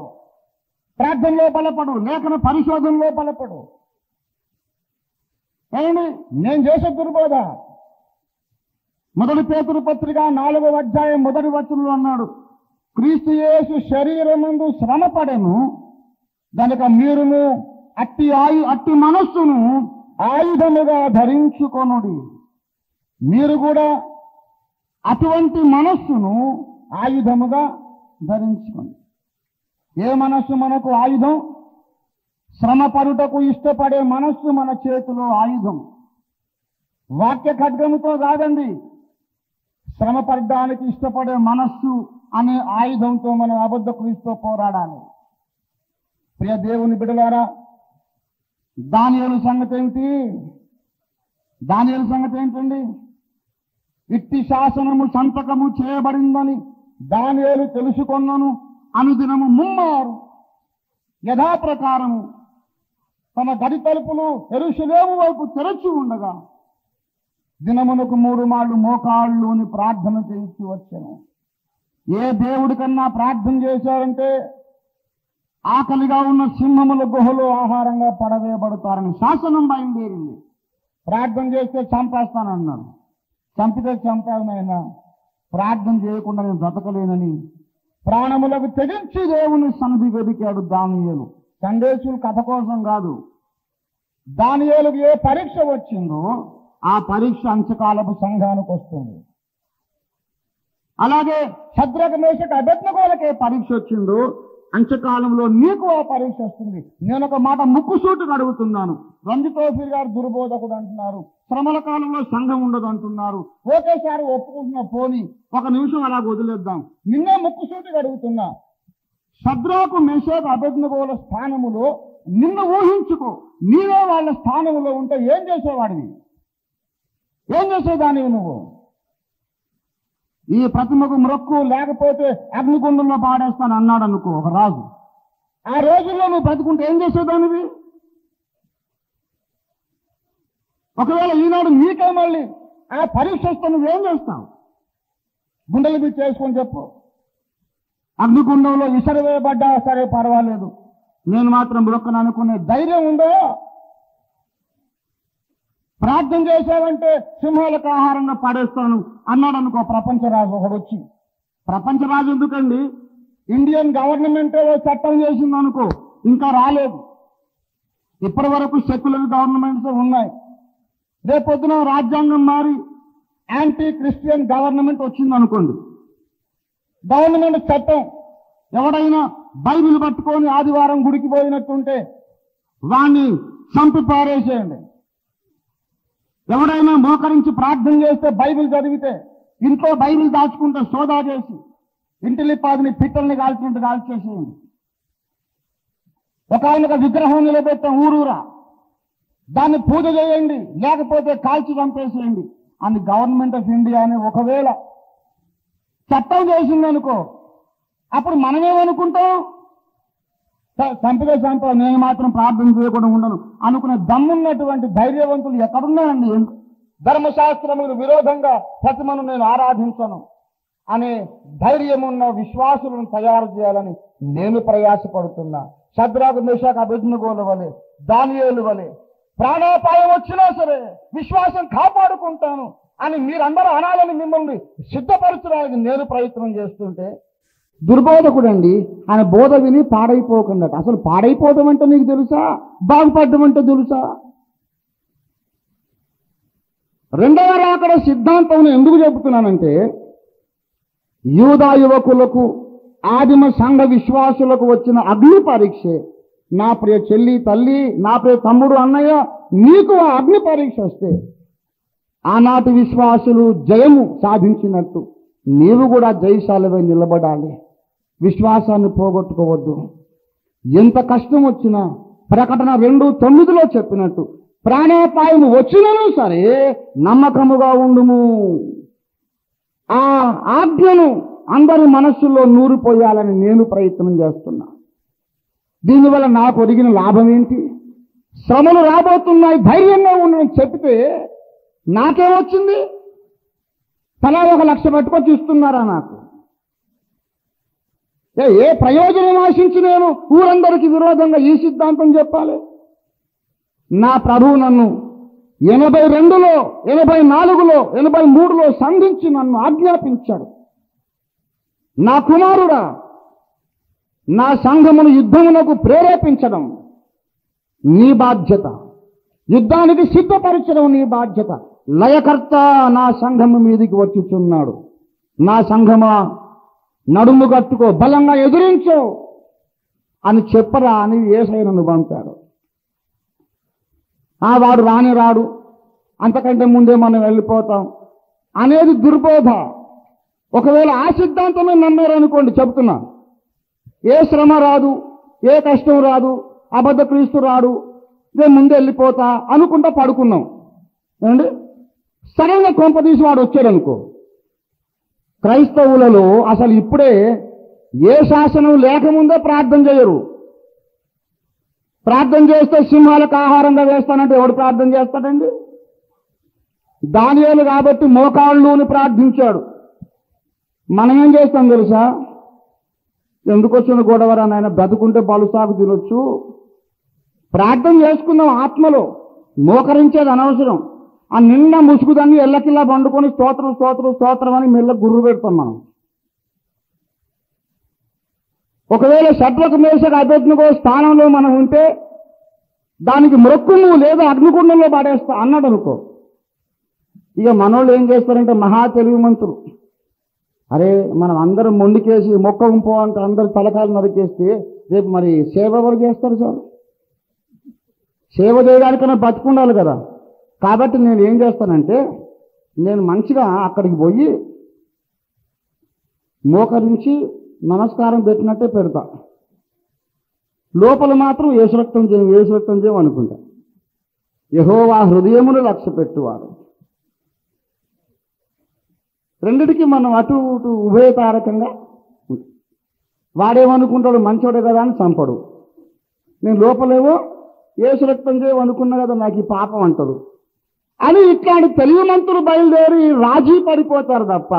ప్రార్థనలో బలపడు, లేఖన పరిశోధనలో బలపడు. ఏమండి, నేను చేసే దుర్బోధ. మొదటి పేతురు పత్రిక 4వ అధ్యాయం 1వ వచనంలో అన్నాడు, క్రీస్తు యేసు శరీరమందు శ్రమపడెను గనుక మీరును అట్టి మనస్సును ఆయుధముగా ధరించుకొనుడి. మీరు కూడా అటువంటి మనస్సును ఆయుధముగా ధరించుకోండి. ఏ మనస్సు మనకు ఆయుధం? శ్రమ పడుటకు ఇష్టపడే మనస్సు మన చేతిలో ఆయుధం. వాక్య ఖడ్గముతో కాదండి, శ్రమ పడడానికి ఇష్టపడే మనస్సు అనే ఆయుధంతో మనం అబద్ధ క్రీస్తుతో పోరాడాలి. ప్రియ దేవుని బిడ్డలారా, దానియేలు సంగతి ఏమిటి? దానియేలు సంగతి ఏంటండి? ఇట్టి శాసనము సంతకము చేయబడిందని దానియేలు తెలుసుకొన్నను అనుదినము ముమ్మారు యథాప్రకారము తన గది తలుపులు యెరూషలేము వైపు తెరచి ఉండగా దినమునకు 3 మార్లు మోకాళ్ళుని ప్రార్థన చేయించి వచ్చాను. ఏ దేవుడి కన్నా ప్రార్థన చేశారంటే ఆకలిగా ఉన్న సింహముల గుహలో ఆహారంగా పడవేయబడతారని శాసనం బయలుదేరింది. ప్రార్థన చేస్తే చంపేస్తానన్నాడు. చంపితే చంపానైనా ప్రార్థన చేయకుండా నేను బ్రతకలేనని ప్రాణములకు తెగించి దేవుని సన్నిధి వెదికాడు దానియేలు. సందేశులు కథ కోసం కాదు. దానియేలుకు ఏ పరీక్ష వచ్చిందో ఆ పరీక్ష అంత్యకాలపు సంఘానికి వస్తుంది. అలాగే షద్రక మేషక అబేద్నెగోలకు ఏ పరీక్ష వచ్చిందో అంత్యకాలంలో నీకు ఆ పరీక్ష వస్తుంది. నేను ఒక మాట ముక్కుసూటుగా అడుగుతున్నాను. రంజితోఫీర్ గారు దుర్బోధకుడు అంటున్నారు, శ్రమల కాలంలో సంఘం ఉండదు అంటున్నారు. ఒకేసారి ఒప్పుకుంటున్న పోని ఒక నిమిషం అలాగ వదిలేద్దాం. నిన్నే ముక్కుసూటుగా అడుగుతున్నా, షద్రకు మేషక అబేద్నెగోల స్థానములో నిన్ను ఊహించుకో. నీవే వాళ్ళ స్థానంలో ఉంటే ఏం చేసేవాడివి? ఏం చేసేదానివి నువ్వు? ఈ ప్రతిమకు మ్రొక్కు, లేకపోతే అగ్నిగుండంలో పాడేస్తాను అన్నాడు అనుకో ఒక రాజు. ఆ రోజుల్లో నువ్వు బ్రతుకుంటే ఏం చేసేదానివి? ఒకవేళ ఈనాడు నీకే మళ్ళీ ఆ పరీక్ష వస్తే నువ్వేం చేస్తావు? గుండెలు మీద చేసుకొని చెప్పు. అగ్నిగుండంలో విసరవేయబడ్డా సరే పర్వాలేదు, నేను మాత్రం బ్రొక్కను అనుకునే ధైర్యం ఉందో? ప్రార్థన చేశావంటే సింహాలకు ఆహారంగా పడేస్తాను అన్నాడు అనుకో ప్రపంచరాజు ఒకడు వచ్చి. ప్రపంచరాజు ఎందుకండి, ఇండియన్ గవర్నమెంట్ చట్టం చేసింది అనుకో, ఇంకా రాలేదు. ఇప్పటి వరకు సెక్యులర్ గవర్నమెంట్స్ ఉన్నాయి. రేపొద్దున రాజ్యాంగం మారి యాంటీ క్రిస్టియన్ గవర్నమెంట్ వచ్చింది అనుకోండి. గవర్నమెంట్ చట్టం, ఎవడైనా బైబిల్ పట్టుకొని ఆదివారం గుడికి పోయినట్టుంటే వాణ్ణి చంపి పారేసేయండి. ఎవడైనా మోకరించి ప్రార్థన చేస్తే బైబిల్ చదివితే ఇంట్లో బైబిల్ దాచుకుంటే సోదా చేసి ఇంటిలిపాదిని పిట్టల్ని కాల్చినట్టు కాల్చేసేయండి. ఒక విగ్రహం నిలబెట్టాం ఊరూరా, దాన్ని పూజ చేయండి, లేకపోతే కాల్చి చంపేసేయండి అని గవర్నమెంట్ ఆఫ్ ఇండియా అని ఒకవేళ చట్టం చేసిందనుకో, అప్పుడు మనమేమనుకుంటాం? చంపితే చంప, నేను మాత్రం ప్రార్థన చేయకుండా ఉండను అనుకునే దమ్మున్నటువంటి ధైర్యవంతులు ఎక్కడున్నారండి? ధర్మశాస్త్రములకు విరోధంగా ప్రతిమను నేను ఆరాధించను అనే ధైర్యమున్న విశ్వాసులను తయారు చేయాలని నేను ప్రయాసపడుతున్నా. షద్రకు మేషక అబేద్నెగోల వలె, దానియేలు వలె ప్రాణాపాయం వచ్చినా సరే విశ్వాసం కాపాడుకుంటాను అని మీరందరూ అనాలని మిమ్మల్ని సిద్ధపరచడానికి నేను ప్రయత్నం చేస్తుంటే దుర్బోధకుడండి. ఆయన బోధ విని పాడైపోకుండా. అసలు పాడైపోవడం అంటే నీకు తెలుసా? బాగుపడడం అంటే తెలుసా? రెండవ రాకడ సిద్ధాంతం ఎందుకు చెబుతున్నానంటే, యూదా యువకులకు ఆదిమ సంఘ విశ్వాసులకు వచ్చిన అగ్ని పరీక్షే. నా ప్రియ చెల్లి, తల్లి, నా ప్రియ తమ్ముడు, అన్నయ్య, నీకు ఆ అగ్ని పరీక్ష వస్తే ఆనాటి విశ్వాసులు జయము సాధించినట్టు నీవు కూడా జయశాలివై నిలబడాలి. విశ్వాసాన్ని పోగొట్టుకోవద్దు. ఎంత కష్టం వచ్చినా ప్రకటన 2:9 చెప్పినట్టు ప్రాణాపాయం వచ్చినను సరే నమ్మకముగా ఉండుము. ఆ ఆజ్ఞను అందరి మనస్సుల్లో నూరిపోయాలని నేను ప్రయత్నం చేస్తున్నా. దీనివల్ల నాకు ఒరిగిన లాభం ఏంటి? శ్రమలు రాబోతున్నాయి, ధైర్యంగా ఉండని చెప్తే నాకేమొచ్చింది? తలా 1 లక్ష పట్టుకొచ్చి ఇస్తున్నారా నాకు? ఏ ప్రయోజనం ఆశించి నేను ఊరందరికీ విరోధంగా ఈ సిద్ధాంతం చెప్పాలి? నా ప్రభువు నన్ను 82లో 84లో 83లో సంధించి నన్ను ఆజ్ఞాపించాడు. నా కుమారుడా, నా సంఘమును యుద్ధమునకు ప్రేరేపించడం నీ బాధ్యత, యుద్ధానికి సిద్ధపరచడం నీ బాధ్యత. లయకర్త నా సంఘము మీదికి వచ్చుచున్నాడు. నా సంఘమా, నడుము కట్టుకో, బలంగా ఎదురించో అని చెప్పరా అని యేసయ్య నన్ను పంపాడు. వాడు రాడు, అంతకంటే ముందే మనం వెళ్ళిపోతాం అనేది దుర్బోధ. ఒకవేళ ఆ సిద్ధాంతమే నమ్మారనుకోండి, చెప్తున్నా, ఏ శ్రమ రాదు, ఏ కష్టం రాదు, అబద్ధ క్రీస్తు రాడు, నేను ముందే వెళ్ళిపోతా అనుకుంటా పడుకున్నాం. ఏమండి, సడన్గా కొంపదీసి వాడు వచ్చాడనుకో. క్రైస్తవులలో అసలు ఇప్పుడే ఏ శాసనం లేకముందే ప్రార్థన చేయరు. ప్రార్థన చేస్తే సింహాలకు ఆహారంగా వేస్తానంటే ఎవడు ప్రార్థన చేస్తాడండి? దానియేలు కాబట్టి మోకాళ్ళుని ప్రార్థించాడు. మనం ఏం చేస్తాం తెలుసా? ఎందుకు వచ్చిన గొడవరా నాయన, బ్రతుకుంటే బలుసాగు తినొచ్చు, ప్రార్థన చేసుకుందాం ఆత్మలో, మోకరించేది అనవసరం. ఆ నిండా ముసుగుదాన్ని ఎల్లకిల్లా పండుకొని స్తోత్రం స్తోత్రం స్తోత్రం అని మెల్ల గుర్రు పెడతాం మనం. ఒకవేళ షడ్రకు మేషకు అభ్యర్థికో స్థానంలో మనం ఉంటే దానికి మొక్కుము లేదా అగ్నికుండంలో పడేస్తా అన్నాడు అనుకో. ఇక మనోళ్ళు ఏం చేస్తారంటే మహా తెలివిమంతులు, అరే మనం అందరం మొండికేసి మొక్కం పో అంటే అందరు తలకాయలు నరికేస్తే రేపు మరి సేవ ఎవరు చేస్తారు సార్? సేవ చేయడానికైనా బతుకుండాలి కదా. కాబట్టి నేను ఏం చేస్తానంటే, నేను మంచిగా అక్కడికి పోయి మోకరించి నమస్కారం పెట్టినట్టే పెడతా. లోపల మాత్రం యేసు రక్తం చేయం అనుకుంటా. యెహోవా హృదయమును లక్ష్య పెట్టువాడు. రెండిటికి మనం అటు ఇటు ఉభయతారకంగా. వాడేమనుకుంటాడు, మంచోడే కదా అని చంపడు. నేను లోపలేవో యేసు రక్తం చేయమనుకున్నా కదా, నాకు ఈ పాపం అంటాడు అని ఇట్లాంటి తెలివిమంతులు బయలుదేరి రాజీ పడిపోతారు తప్ప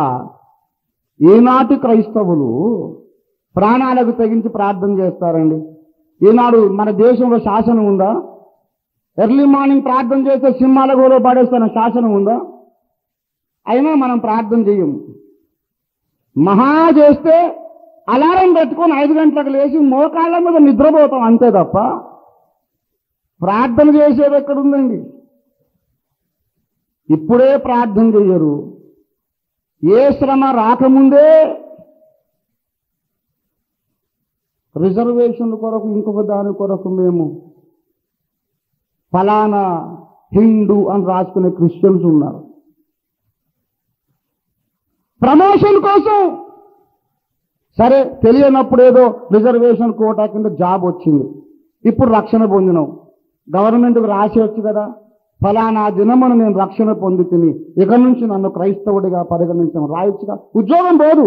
ఈనాటి క్రైస్తవులు ప్రాణాలకు తెగించి ప్రార్థన చేస్తారండి. ఈనాడు మన దేశంలో శాసనం ఉందా? ఎర్లీ మార్నింగ్ ప్రార్థన చేస్తే సింహాల గోలో పడేస్తున్న శాసనం ఉందా? అయినా మనం ప్రార్థన చెయ్యము. మహా చేస్తే అలారం పెట్టుకొని 5 గంటలకు లేచి మోకాళ్ళ మీద నిద్రపోతాం అంతే తప్ప ప్రార్థన చేసేది ఎక్కడుందండి? ఇప్పుడే ప్రార్థన చెయ్యరు. ఏ శ్రమ రాకముందే రిజర్వేషన్ల కొరకు ఇంకొక దాని కొరకు మేము ఫలానా హిందూ అని రాసుకునే క్రిస్టియన్స్ ఉన్నారు. ప్రమోషన్ కోసం సరే తెలియనప్పుడు ఏదో రిజర్వేషన్ కోటా కింద జాబ్ వచ్చింది, ఇప్పుడు రక్షణ పొందినాం, గవర్నమెంట్కి రాసేయచ్చు కదా, ఫలానా దినమును నేను రక్షణ పొంది తిని ఇక నుంచి నన్ను క్రైస్తవుడిగా పరిగణించడం రాయొచ్చుగా. ఉద్యోగం పోదు,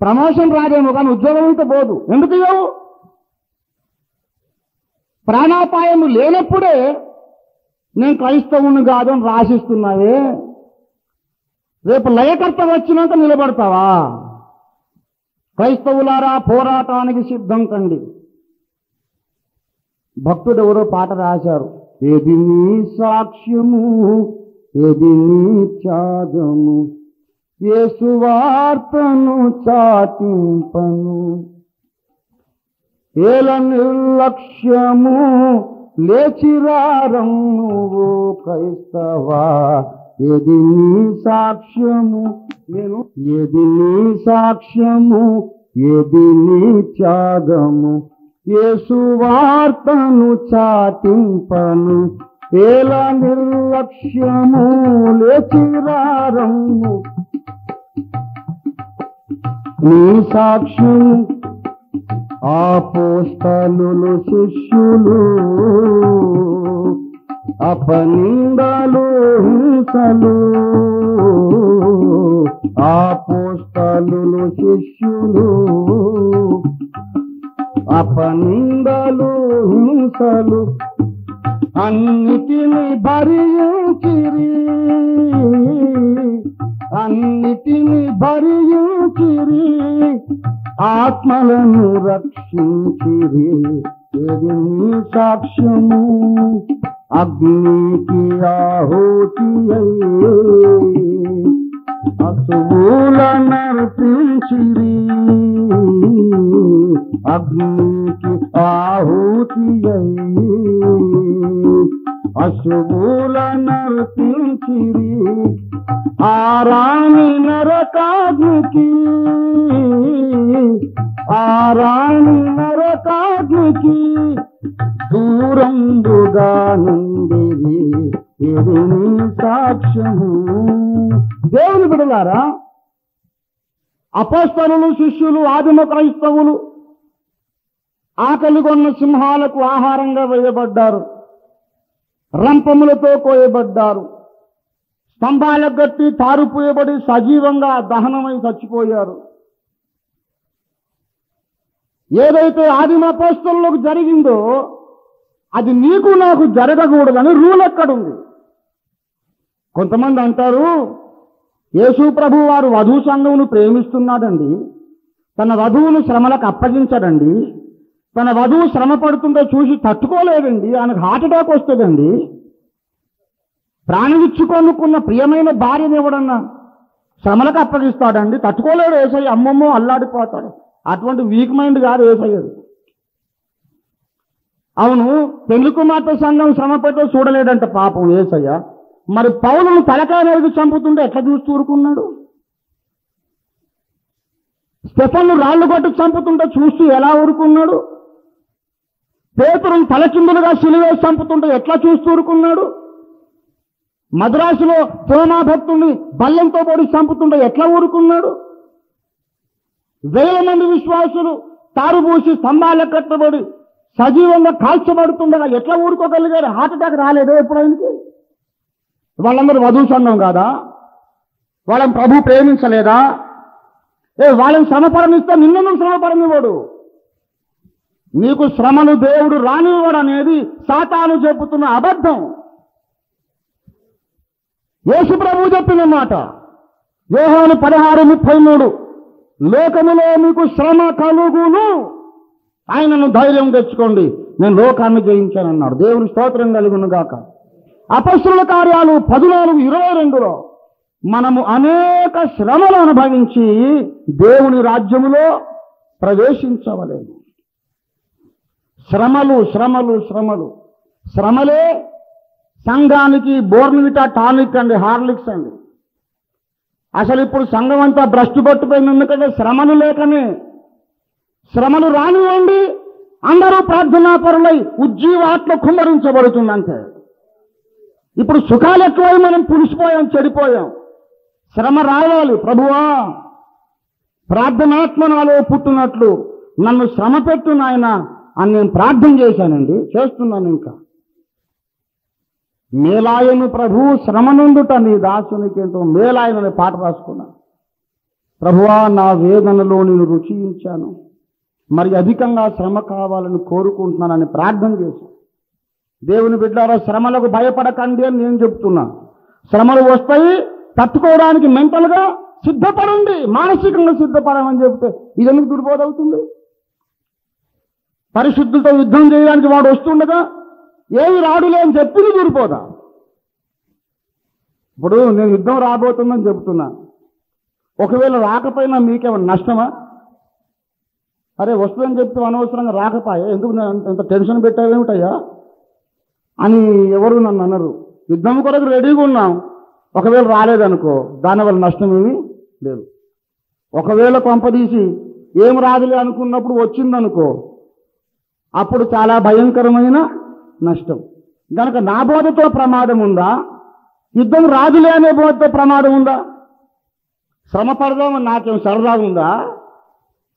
ప్రమోషన్ రాదేమో కానీ ఉద్యోగం అయితే పోదు. ఎందుకు ఇవ్వవు? ప్రాణాపాయం లేనప్పుడే నేను క్రైస్తవుని కాదు అని రాసిస్తున్నావే, రేపు లయకర్త వచ్చినాక నిలబడతావా? క్రైస్తవులారా, పోరాటానికి సిద్ధం కండి. భక్తుడు ఎవరో పాట రాశారు, ఏది నీ సాక్ష్యము, ఏది నీ త్యాగము, యేసు వార్తను చాటింపను, ఏల నిర్లక్ష్యము లేచిరారము క్రైస్తవా, ఏది నీ సాక్ష్యము, ఏది నీ సాక్ష్యము, ఏది నీ త్యాగము, యేసు వార్తను చాటింపను, ఏల నిర్లక్ష్యము లేచిరారము నీ సాక్ష్యం అపోస్తలులు శిష్యులు అపనిందలు హింసలు అపోస్తలులు శిష్యులు అపనిందలు హింసలు అన్నిటిని భరించిరి అన్నిటిని భరించిరి ఆత్మలను రక్షించిరి ఇది నీ సాక్ష్యము అగ్నికి ఆహుతి అయ్యే అసువులనర్పించిరి అగ్నికి ఆహుతి అయ్యే అశుభులనర్పించిరి ఆరాణి నరకాగ్నికి ఆరాణి నరకాగ్నికి దూరంబుగా నుండిరి ఇది నీ సాక్ష్యము. దేవుని బిడ్డలారా, అపోస్తలులు శిష్యులు ఆదిమ క్రైస్తవులు ఆకలిగొన్న సింహాలకు ఆహారంగా వేయబడ్డారు, రంపములతో కోయబడ్డారు, స్తంభాలకు గట్టి తారుపోయబడి సజీవంగా దహనమై చచ్చిపోయారు. ఏదైతే ఆదిమ అపోస్తలులకు జరిగిందో అది నీకు నాకు జరగకూడదని రూల్ ఎక్కడుంది? కొంతమంది అంటారు, యేసు ప్రభు వారు వధూ సంఘమును ప్రేమిస్తున్నాడండి, తన వధువును శ్రమలకు అప్పగించడండి, తన వధువు శ్రమ పడుతుందో చూసి తట్టుకోలేదండి, ఆయనకు హార్ట్ అటాక్ వస్తుందండి. ప్రాణమిచ్చుకొనుకున్న ప్రియమైన భార్యను ఎవడన్నా శ్రమలకు అప్పగిస్తాడండి, తట్టుకోలేడు యేసయ్య, అమ్మమ్మో అల్లాడిపోతాడు. అటువంటి వీక్ మైండ్ కాదు యేసయ్యది. అవును, పెళ్లి కుమార్తె సంఘం శ్రమ పెట్టో చూడలేదంట పాపం యేసయ్య. మరి పౌలును తలకాయ నరికి చంపుతుంటే ఎట్లా చూస్తూ ఊరుకున్నాడు? స్టెఫన్ను రాళ్లు కొట్టి చంపుతుంటే చూస్తూ ఎలా ఊరుకున్నాడు? పేతురును తలకిందులుగా సిలువేసి చంపుతుంటే ఎట్లా చూస్తూ ఊరుకున్నాడు? మద్రాసులో తోమా భక్తుల్ని బల్లెంతో పొడి చంపుతుంటే ఎట్లా ఊరుకున్నాడు? 1000 మంది విశ్వాసులు తారుబూసి స్తంభాలకు కట్టబడి సజీవంగా కాల్చబడుతుండగా ఎట్లా ఊరుకోగలిగారు? హార్ట్ అటాక్ రాలేదో ఎప్పుడైనా? వాళ్ళందరూ వధూ సంఘం కాదా? వాళ్ళని ప్రభు ప్రేమించలేదా? వాళ్ళని శ్రమపడనిస్తే నిన్ను శ్రమపడనివాడు. నీకు శ్రమను దేవుడు రానివ్వడు అనేది సాతాను చెబుతున్న అబద్ధం. యేసు ప్రభు చెప్పిన మాట యోహాను 16:33, లోకములో మీకు శ్రమ కలుగును, ఆయనను ధైర్యం తెచ్చుకోండి, నేను లోకాన్ని జయించానన్నాడు. దేవుని స్తోత్రం కలుగును గాక. అపొస్తలుల కార్యాలు 14:22లో మనము అనేక శ్రమలు అనుభవించి దేవుని రాజ్యములో ప్రవేశించవలేము. శ్రమలు శ్రమలు శ్రమలు శ్రమలే సంఘానికి బోర్న్విటా టానిక్ అండి, హార్లిక్స్ అండి. అసలు ఇప్పుడు సంఘం అంతా భ్రష్టు పట్టుపోయింది, ఎందుకంటే శ్రమలు లేకనే. శ్రమలు రానివ్వండి, అందరూ ప్రార్థనాపరులై ఉజ్జీవాత్మ కుమ్మరించబడుతుందంటే. ఇప్పుడు సుఖాలు ఎక్కువై మనం పులిసిపోయాం, చెడిపోయాం. శ్రమ రావాలి ప్రభువా, ప్రార్థనాత్మ నాలో పుట్టినట్లు నన్ను శ్రమ పెట్టు నాయన అని నేను ప్రార్థన చేశానండి, చేస్తున్నాను. ఇంకా మేలాయను ప్రభు శ్రమ నుండుట నీ దాసునికి ఎంతో మేలాయనని పాట రాసుకున్నా. ప్రభువా, నా వేదనలో నేను రుచించాను, మరి అధికంగా శ్రమ కావాలని కోరుకుంటున్నానని ప్రార్థన చేశాను. దేవుని బిడ్డలారా, శ్రమలకు భయపడకండి అని నేను చెప్తున్నా. శ్రమలు వస్తాయి, తట్టుకోవడానికి మెంటల్గా సిద్ధపడండి, మానసికంగా సిద్ధపడమని చెప్తే ఇది ఎందుకు దుర్బోధవుతుంది? పరిశుద్ధులతో యుద్ధం చేయడానికి వాడు వస్తుండగా ఏమి రాడులే అని చెప్పింది దుర్బోధ. ఇప్పుడు నేను యుద్ధం రాబోతుందని చెప్తున్నా, ఒకవేళ రాకపోయినా మీకేమైనా నష్టమా? అరే వస్తుందని చెప్తే అనవసరంగా రాకపోయా, ఎందుకు ఎంత టెన్షన్ పెట్టావేమిటయ్యా అని ఎవరు నన్ను అన్నారు. యుద్ధం కొరకు రెడీగా ఉన్నాం, ఒకవేళ రాలేదనుకో దానివల్ల నష్టం ఏమీ లేదు. ఒకవేళ కొంపదీసి ఏం రాదులే అనుకున్నప్పుడు వచ్చిందనుకో అప్పుడు చాలా భయంకరమైన నష్టం. కనుక నా బోధతో ప్రమాదం ఉందా? యుద్ధం రాదులే అనే బోధతో ప్రమాదం ఉందా? శ్రమ పడదామని నాకేం సరదాగా ఉందా?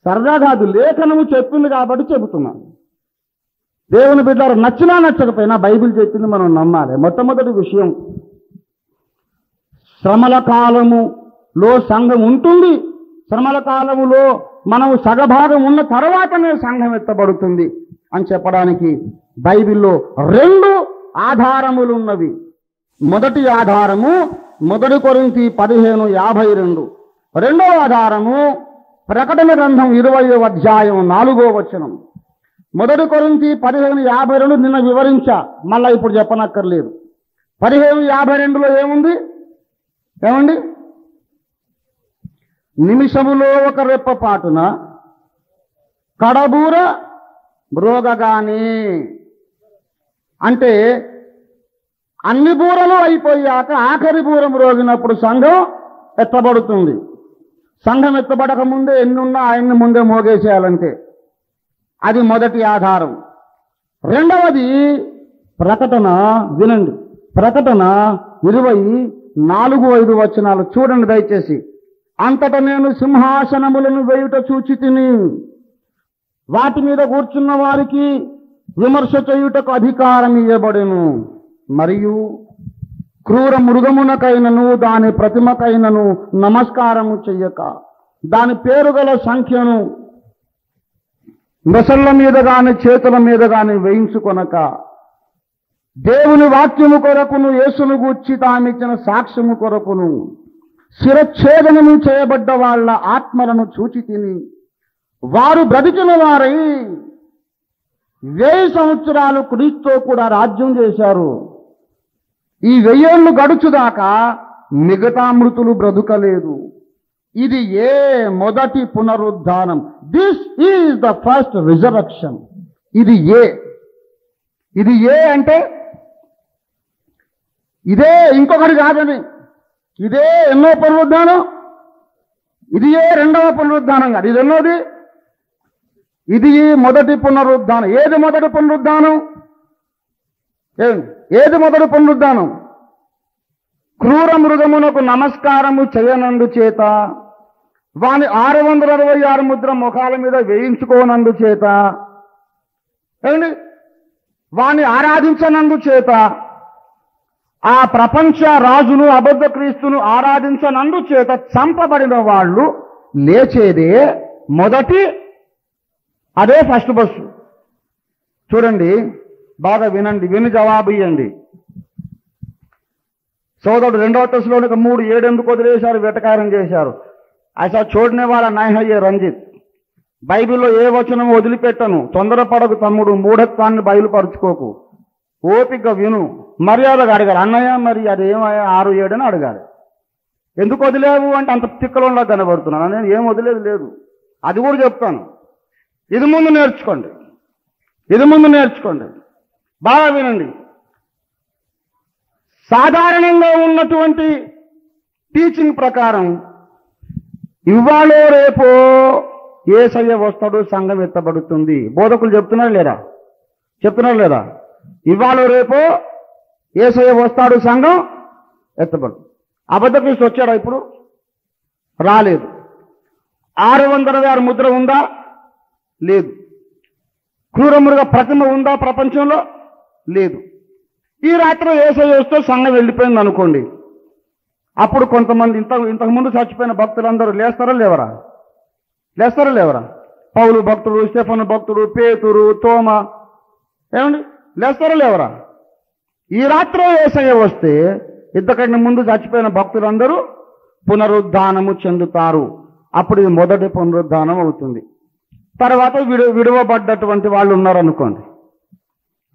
సరదా కాదు, లేఖనము చెప్పింది కాబట్టి చెబుతున్నాను. దేవుని బిడ్డలు నచ్చినా నచ్చకపోయినా బైబిల్ చెప్పింది మనం నమ్మాలి. మొట్టమొదటి విషయం, శ్రమల కాలములో సంఘం ఉంటుంది. శ్రమల కాలములో మనం సగభాగం ఉన్న తర్వాతనే సంఘం ఎత్తబడుతుంది అని చెప్పడానికి బైబిల్లో 2 ఆధారములు ఉన్నవి. మొదటి ఆధారము 1 కొరింథీ 15:52. రెండవ ఆధారము ప్రకటన గ్రంథం 20వ అధ్యాయం 4వ వచనం. 1 కొరింథీ 15:52 నిన్న వివరించా, మళ్ళా ఇప్పుడు చెప్పనక్కర్లేదు. 15:52లో ఏముంది? ఏమండి? నిమిషములో ఒక రెప్పపాటున కడబూర మ్రోగగానే, అంటే అన్ని బూరలు అయిపోయాక ఆఖరి బూర మ్రోగినప్పుడు సంఘం ఎత్తబడుతుంది. సంఘం ఎత్తబడక ముందే ఎన్నున్నా ఆయన్ని ముందే మోగేసేయాలంటే అది మొదటి ఆధారం. రెండవది ప్రకటన. వినండి, ప్రకటన 24:5 వచనాలు చూడండి దయచేసి. అంతటా నేను సింహాసనములను వేయుట చూచితిని, వాటి మీద కూర్చున్న వారికి విమర్శ చేయుటకు అధికారం ఇవ్వబడెను. మరియు క్రూర మృగమునకైనను దాని ప్రతిమకైనను నమస్కారము చెయ్యక, దాని పేరు గల సంఖ్యను మెసళ్ళ మీద గాని చేతుల మీద గాని వేయించుకొనక, దేవుని వాక్యము కొరకును యేసును గూర్చి తామిచ్చిన సాక్ష్యము కొరకును శిరచ్ఛేదనము చేయబడ్డ వాళ్ళ ఆత్మలను చూచి తిని, వారు బ్రతికిన వారై 1000 సంవత్సరాలు క్రీస్తుతో కూడా రాజ్యం చేశారు. ఈ 1000 ఏళ్ళు గడుచుదాకా మిగతా మృతులు బ్రతుకలేదు. ఇది మొదటి పునరుద్ధానం. This is the first resurrection. ఇది అంటే ఇదే, ఇంకొకటి కాదని. ఇదే ఎన్నో పునరుద్ధానం? ఇది రెండవ పునరుద్ధానం కాదు. ఇది ఎన్నోది? ఇది మొదటి పునరుద్ధానం. ఏది మొదటి పునరుద్ధానం? ఏది మొదటి పునరుద్ధానం? క్రూర మృగమునకు నమస్కారము చేయనందు చేత, వాని 666 ముద్ర ముఖాల మీద వేయించుకోనందు చేత, ఏమండి, వాని ఆరాధించనందు చేత, ఆ ప్రపంచ రాజును అబద్ధ క్రీస్తును ఆరాధించనందు చేత చంపబడిన వాళ్ళు లేచేదే మొదటి, అదే ఫస్ట్ బస్సు. చూడండి, బాగా వినండి, విని జవాబు ఇవ్వండి. సోదరుడు 2వ తెస్సలోనిక 3:7 ఎందుకు వదిలేశారు, వెటకారం చేశారు? ఐసా చూడనే వాళ్ళ నాయహయ్యే రంజిత్. బైబిల్లో ఏ వచనం వదిలిపెట్టను, తొందరపడకు తమ్ముడు, మూఢత్వాన్ని బయలుపరుచుకోకు, ఓపిక విను, మర్యాదగా అడగాలి. అన్నయ్య మరి అదేమయ్యా 6-7 అని అడగాలి. ఎందుకు వదిలేవు అంటే అంత తిక్కలోలా కనబడుతున్నాను. నేను ఏం వదిలేదు లేదు, అది కూడా చెప్తాను. ఇది ముందు నేర్చుకోండి, బాగా వినండి. సాధారణంగా ఉన్నటువంటి టీచింగ్ ప్రకారం ఇవాళో రేపో యేసయ్య వస్తాడు, సంఘం ఎత్తబడుతుంది. బోధకులు చెప్తున్నారు లేదా? ఇవాళో రేపో యేసయ్య వస్తాడు, సంఘం ఎత్తబడు. అబద్ధ క్రీస్తు వచ్చాడా? ఇప్పుడు రాలేదు. 666 ముద్ర ఉందా? లేదు. క్రూరమృగ ప్రతిమ ఉందా ప్రపంచంలో? లేదు. ఈ రాత్రి యేసయ్య వస్తే సంఘం వెళ్ళిపోయింది అనుకోండి. అప్పుడు కొంతమంది ఇంతకుముందు చచ్చిపోయిన భక్తులందరూ లేస్తారా లేవరా? పౌలు భక్తుడు, స్టెఫను భక్తుడు, పేతురు, తోమ, ఏమండి, లేస్తారా లేవరా? ఈ రాత్రి యేసయ్య వస్తే ఇంతకంటే ముందు చచ్చిపోయిన భక్తులందరూ పునరుద్ధానము చెందుతారు. అప్పుడు ఇది మొదటి పునరుద్ధానం అవుతుంది. తర్వాత విడువబడ్డటువంటి వాళ్ళు ఉన్నారనుకోండి,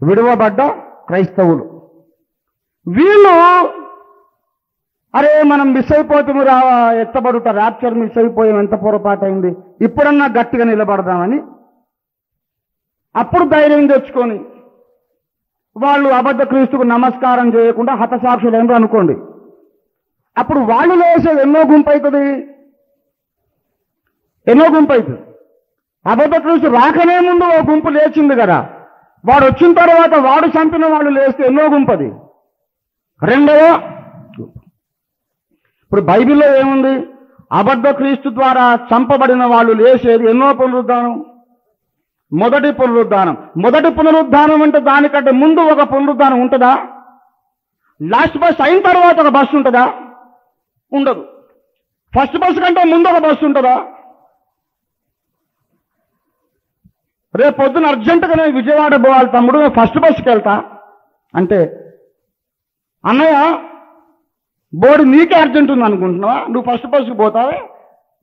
విడువబడ్డ క్రైస్తవులు, వీళ్ళు అరే మనం మిస్ అయిపోతాము, ఎత్తబడుట, ర్యాప్చర్ మిస్ అయిపోయాం, ఎంత పొరపాటైంది, ఇప్పుడన్నా గట్టిగా నిలబడదామని అప్పుడు ధైర్యం తెచ్చుకొని వాళ్ళు అబద్ధ క్రీస్తుకు నమస్కారం చేయకుండా హతసాక్షులైనరు అనుకోండి. అప్పుడు వాళ్ళు లేసేది ఎన్నో గుంపు అవుతుంది. అబద్ధ క్రీస్తు రాకనే ముందు ఓ గుంపు లేచింది కదా, వాడు వచ్చిన తర్వాత వాడు చంపిన వాళ్ళు లేస్తే ఎన్నో గుంపది. రెండవ, ఇప్పుడు బైబిల్లో ఏముంది? అబద్ధ క్రీస్తు ద్వారా చంపబడిన వాళ్ళు లేచేది ఎన్నో పునరుద్ధానం? మొదటి పునరుద్ధానం. మొదటి పునరుద్ధానం అంటే దానికంటే ముందు ఒక పునరుద్ధానం ఉంటుందా? లాస్ట్ బస్ అయిన తర్వాత ఒక బస్సు ఉంటుందా? ఉండదు. ఫస్ట్ బస్సు కంటే ముందు ఒక బస్సు ఉంటుందా? రేపు పొద్దున అర్జెంటుగా నేను విజయవాడ పోవాలి తమ్ముడు, ఫస్ట్ బస్సుకి వెళ్తా అంటే, అన్నయ్య బోర్డు నీకే అర్జెంట్ ఉంది అనుకుంటున్నావా? నువ్వు ఫస్ట్ బస్సుకు పోతావే,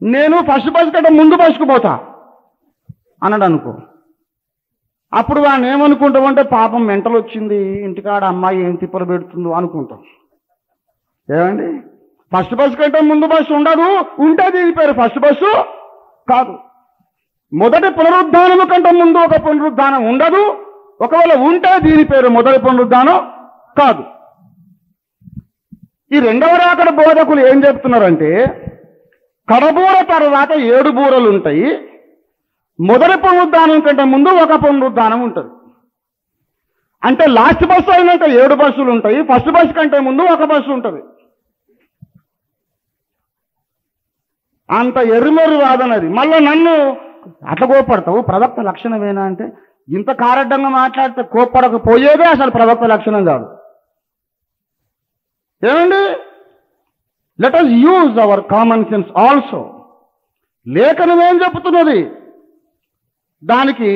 నేను ఫస్ట్ బస్సు కంటే ముందు బస్సుకు పోతా అన్నాడు అనుకో. అప్పుడు వాడిని ఏమనుకుంటామంటే, పాపం మెంటలు వచ్చింది, ఇంటికాడ అమ్మాయి ఏం తిప్పలు పెడుతుందో అనుకుంటాం. ఏమండి, ఫస్ట్ బస్సు కంటే ముందు బస్సు ఉండదు, ఉంటే దీని పేరు ఫస్ట్ బస్సు కాదు. మొదటి పునరుద్ధానము కంటే ముందు ఒక పునరుద్ధానం ఉండదు, ఒకవేళ ఉంటే దీని పేరు మొదటి పునరుద్ధానం కాదు. ఈ రెండవ రాకడ బోధకులు ఏం చెప్తున్నారంటే, కడబూర తర్వాత 7 బూరలు ఉంటాయి, మొదటి పునరుద్ధానం కంటే ముందు ఒక పునరుద్ధానం ఉంటుంది. అంటే లాస్ట్ బస్సు అయినాక 7 బస్సులు ఉంటాయి, ఫస్ట్ బస్సు కంటే ముందు ఒక బస్సు ఉంటుంది. అంత ఎర్రిమెర్రి వాదనది. మళ్ళీ నన్ను అట్లా కోప్పడతావు, ప్రవక్త లక్షణమేనా అంటే, ఇంత కారడ్డంగా మాట్లాడితే కోప్పడకపోయేదే అసలు ప్రవక్త లక్షణం కాదు. ఏమండి, let us use our common sense also. లేఖనం ఏం చెప్తున్నది? దానికి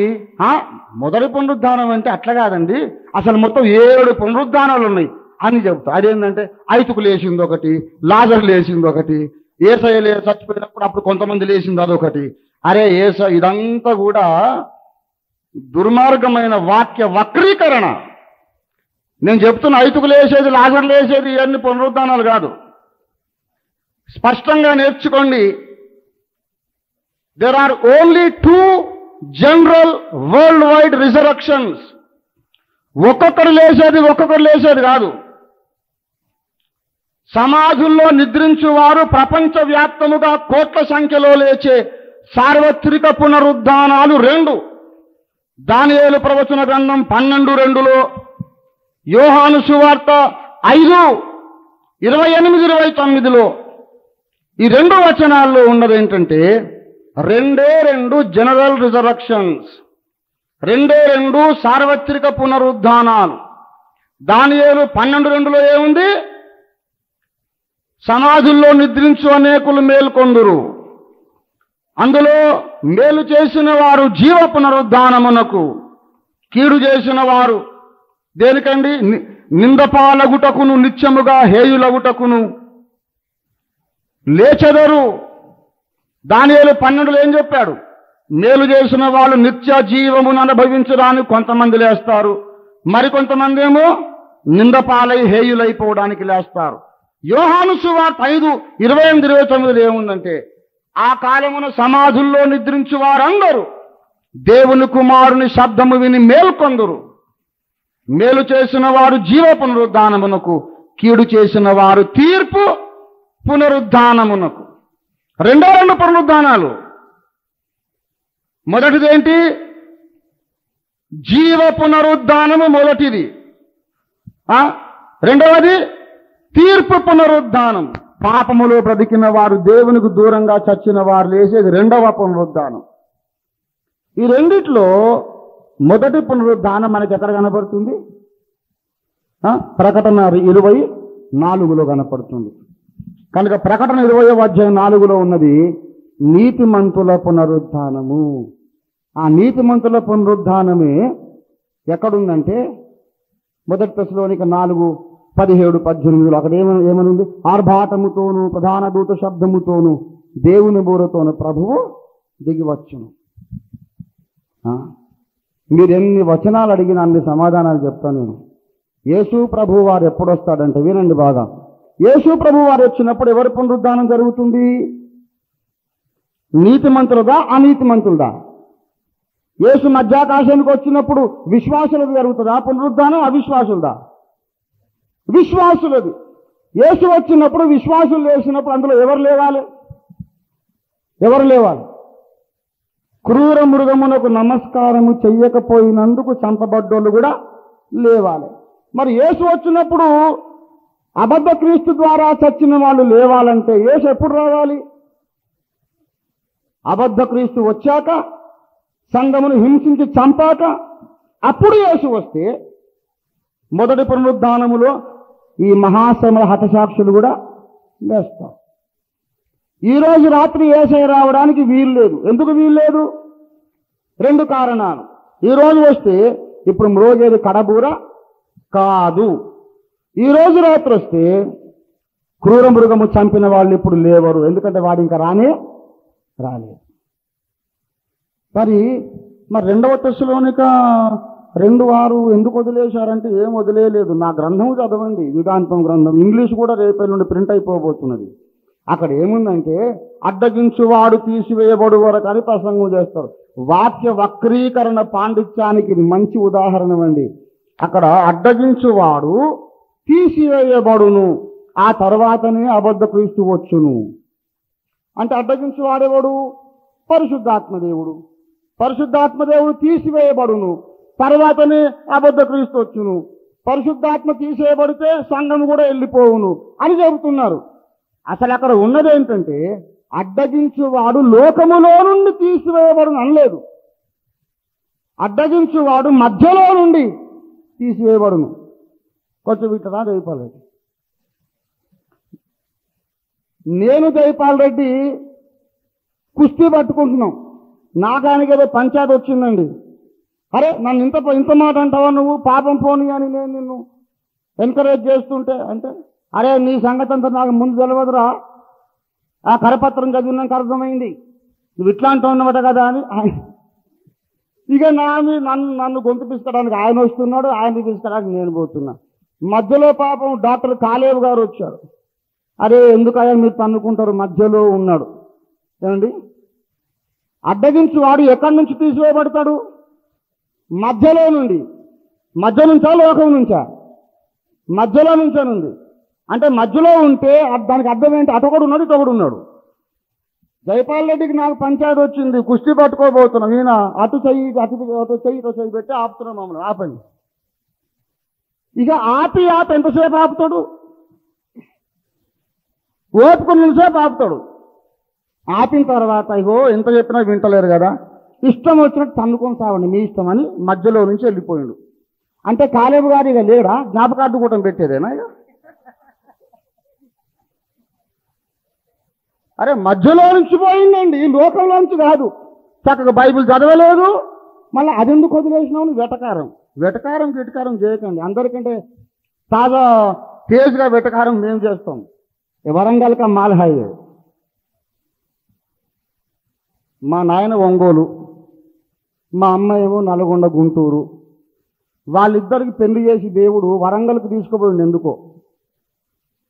మొదటి పునరుద్ధానం అంటే అట్లా కాదండి, అసలు మొత్తం 7 పునరుద్ధానాలు ఉన్నాయి అని చెప్తా. అదేంటంటే ఐతుకు లేచింది ఒకటి, లాజరు లేచింది ఒకటి, యేసయ్య చచ్చిపోయినప్పుడు అప్పుడు కొంతమంది లేచింది అదొకటి. అరే ఇదంతా కూడా దుర్మార్గమైన వాక్య వక్రీకరణ. నేను చెప్తున్న ఐతుకు లేచేది, లాజరు లేచేది ఇవన్నీ పునరుద్ధానాలు కాదు. స్పష్టంగా నేర్చుకోండి. There are only 2 general world wide resurrections. ఒక్కొక్కరు లేచేది కాదు. సమాజంలో నిద్రించువారు ప్రపంచవ్యాప్తముగా కోట్ల సంఖ్యలో లేచే సార్వత్రిక పునరుద్ధానాలు 2. దానియేలు ప్రవచన గ్రంథం 12:2లో, యోహాను సువార్త 5:28-29లో ఈ 2 వచనాల్లో ఉన్నది ఏంటంటే, 2 జనరల్ రిజరక్షన్స్, 2 సార్వత్రిక పునరుద్ధానాలు. దానియేలు 12:2లో ఏముంది? సమాధుల్లో నిద్రించు అనేకులు మేల్కొందురు, అందులో మేలు చేసిన వారు జీవ పునరుద్ధానమునకు, కీడు చేసిన వారు దేనికండి? నిందపాలగుటకును నిత్యముగా హేయులగుటకును లేచెదరు. దానియేలు 12లో ఏం చెప్పాడు? మేలు చేసిన వాళ్ళు నిత్య జీవమును అనుభవించడానికి కొంతమంది లేస్తారు, మరికొంతమంది ఏమో నిందపాలై హేయులైపోవడానికి లేస్తారు. యోహాను సువార్త 5:28-29 ఏముందంటే, ఆ కాలమున సమాధుల్లో నిద్రించు వారందరూ దేవుని కుమారుని శబ్దము విని మేల్కొందురు. మేలు చేసిన వారు జీవ పునరుద్ధానమునకు, కీడు చేసిన వారు తీర్పు పునరుద్ధానమునకు. 2 పునరుద్ధానాలు. మొదటిదేంటి? జీవ పునరుద్ధానము మొదటిది. రెండవది తీర్పు పునరుద్ధానం. పాపములో బ్రతికిన వారు, దేవునికి దూరంగా చచ్చిన వారు లేచేది 2వ పునరుద్ధానం. ఈ రెండిట్లో మొదటి పునరుద్ధానం మనకి ఎక్కడ కనపడుతుంది? ప్రకటన 24లో కనపడుతుంది. కనుక ప్రకటన 20:4లో ఉన్నది నీతిమంతుల పునరుద్ధానము. ఆ నీతిమంతుల పునరుద్ధానమే ఎక్కడుందంటే, 1 తెస్సలోనిక 4:17-18 అక్కడ ఏమనుంది? ఆర్భాటముతోను ప్రధాన దూత శబ్దముతోను దేవుని బూరతోను ప్రభువు దిగివచ్చును. మీరు ఎన్ని వచనాలు అడిగినా అన్ని సమాధానాలు చెప్తాను నేను. యేసు ప్రభు వారు ఎప్పుడు వస్తాడంటే, వినండి బాగా, యేసు ప్రభు వారు వచ్చినప్పుడు ఎవరి పునరుద్ధానం జరుగుతుంది? నీతిమంతులదా అనీతిమంతులదా? యేసు మధ్యాకాశానికి వచ్చినప్పుడు విశ్వాసులది జరుగుతుందా పునరుద్ధానం, అవిశ్వాసులదా? విశ్వాసులది. యేసు వచ్చినప్పుడు విశ్వాసులు లేచినప్పుడు అందులో ఎవరు లేవాలి? క్రూర మృగమునకు నమస్కారము చెయ్యకపోయినందుకు చంపబడ్డోళ్ళు కూడా లేవాలి. మరి యేసు వచ్చినప్పుడు అబద్ధ క్రీస్తు ద్వారా చచ్చిన వాళ్ళు లేవాలంటే యేసు ఎప్పుడు రావాలి? అబద్ధ క్రీస్తు వచ్చాక, సంఘమును హింసించి చంపాక, అప్పుడు యేసు వస్తే మొదటి పునరుద్ధానములో ఈ మహాశ్రమల హతసాక్షులు కూడా లేస్తారు. ఈరోజు రాత్రి యేసయ్య రావడానికి వీలు లేదు. ఎందుకు వీలు లేదు? 2 కారణాలు. ఈరోజు వస్తే ఇప్పుడు మ్రోగేది కడబూర కాదు. ఈరోజు రాత్రి వస్తే క్రూర మృగము చంపిన వాళ్ళు ఇప్పుడు లేవరు. ఎందుకంటే వాడు ఇంకా రాలేదు. మరి 2వ తెస్సలోనిక 2:6 ఎందుకు వదిలేశారంటే ఏం వదిలేయలేదు. నా గ్రంథం చదవండి, యుగాంతం గ్రంథం. ఇంగ్లీష్ కూడా రేపటి నుండి ప్రింట్ అయిపోబోతున్నది. అక్కడ ఏముందంటే అడ్డగించువాడు తీసివేయబడు వరకు అని ప్రసంగం చేస్తారు. వాక్య వక్రీకరణ పాండిత్యానికి ఇది మంచి ఉదాహరణ అండి. అక్కడ అడ్డగించువాడు తీసివేయబడును, ఆ తర్వాతనే అబద్ధ క్రీస్తు వచ్చును. అంటే అడ్డగించువాడేవాడు? పరిశుద్ధాత్మదేవుడు. పరిశుద్ధాత్మదేవుడు తీసివేయబడును, తర్వాతనే అబద్ధ క్రీస్తు వచ్చును. పరిశుద్ధాత్మ తీసేయబడితే సంఘం కూడా వెళ్ళిపోవును అని చెబుతున్నారు. అసలు అక్కడ ఉన్నది ఏంటంటే అడ్డగించువాడు లోకములో నుండి తీసివేయబడును అనలేదు. అడ్డగించువాడు మధ్యలో నుండి తీసివేయబడును. కొంచెం వింటరా జైపాల్ రెడ్డి? నేను జైపాల్ రెడ్డి కుస్తీ పట్టుకుంటున్నాం. నాకానికి ఏదో పంచాయతీ వచ్చిందండి. అరే నన్ను ఇంత మాట అంటావా నువ్వు, పాపం పోని అని నేను నిన్ను ఎంకరేజ్ చేస్తుంటే అంటే, అరే నీ సంగతి అంతా నాకు ముందు తెలియదురా, ఆ కరపత్రం చదివినాక అర్థమైంది నువ్వు ఇట్లా అంటున్నావట కదా అని. ఇక నన్ను గొంతు పిసుకోవడానికి ఆయన వస్తున్నాడు, ఆయన పిసుకోవడానికి నేను పోతున్నా. మధ్యలో పాపం డాక్టర్ కాలేవ్ గారు వచ్చారు. అరే ఎందుకయ్యా మీరు తన్నుకుంటారు, మధ్యలో ఉన్నాడు. ఏమండి, అడ్డగించి వాడు ఎక్కడి నుంచి తీసివేయబడతాడు? మధ్యలో నుండి. మధ్య నుంచా లోకం నుంచా? మధ్యలో నుంచేనుంది. అంటే మధ్యలో ఉంటే దానికి అర్థం ఏంటి? అటొకడు ఉన్నాడు, ఇటొకడు ఉన్నాడు. జైపాల్ రెడ్డికి నాకు పంచాయతీ వచ్చింది, కుస్తీ పట్టుకోబోతున్నాం. ఈయన అటు చెయ్యి ఇటు చెయ్యి పెట్టి ఆపుతున్నాం మమ్మల్ని. ఆపండి. ఇక ఆపి ఎంతసేపు ఆపుతాడు? ఓపుకున్నంతసేపు ఆపుతాడు. ఆపిన తర్వాత ఇగో ఎంత చెప్పినా వింటలేరు కదా, ఇష్టం వచ్చినట్టు తన్నుకొని సావండి మీ ఇష్టం అని మధ్యలో నుంచి వెళ్ళిపోయాడు. అంటే కాలేబు గారు ఇక లేడా? జ్ఞాపకార్థ కూటం పెట్టేదేనా? ఇక అరే మధ్యలో నుంచి పోయిందండి, లోకంలోంచి కాదు. చక్కగా బైబిల్ చదవలేదు, మళ్ళీ అదెందుకు వదిలేసినావు? వెటకారం గిటకారం చేయకండి. అందరికంటే తాజా తేజ్గా వెటకారం మేము చేస్తాం. వరంగల్ కా మాల్ హైవే. మా నాయన ఒంగోలు, మా అమ్మ ఏమో నల్గొండ గుంటూరు. వాళ్ళిద్దరికి పెళ్లి చేసి దేవుడు వరంగల్కి తీసుకుపోయింది. ఎందుకో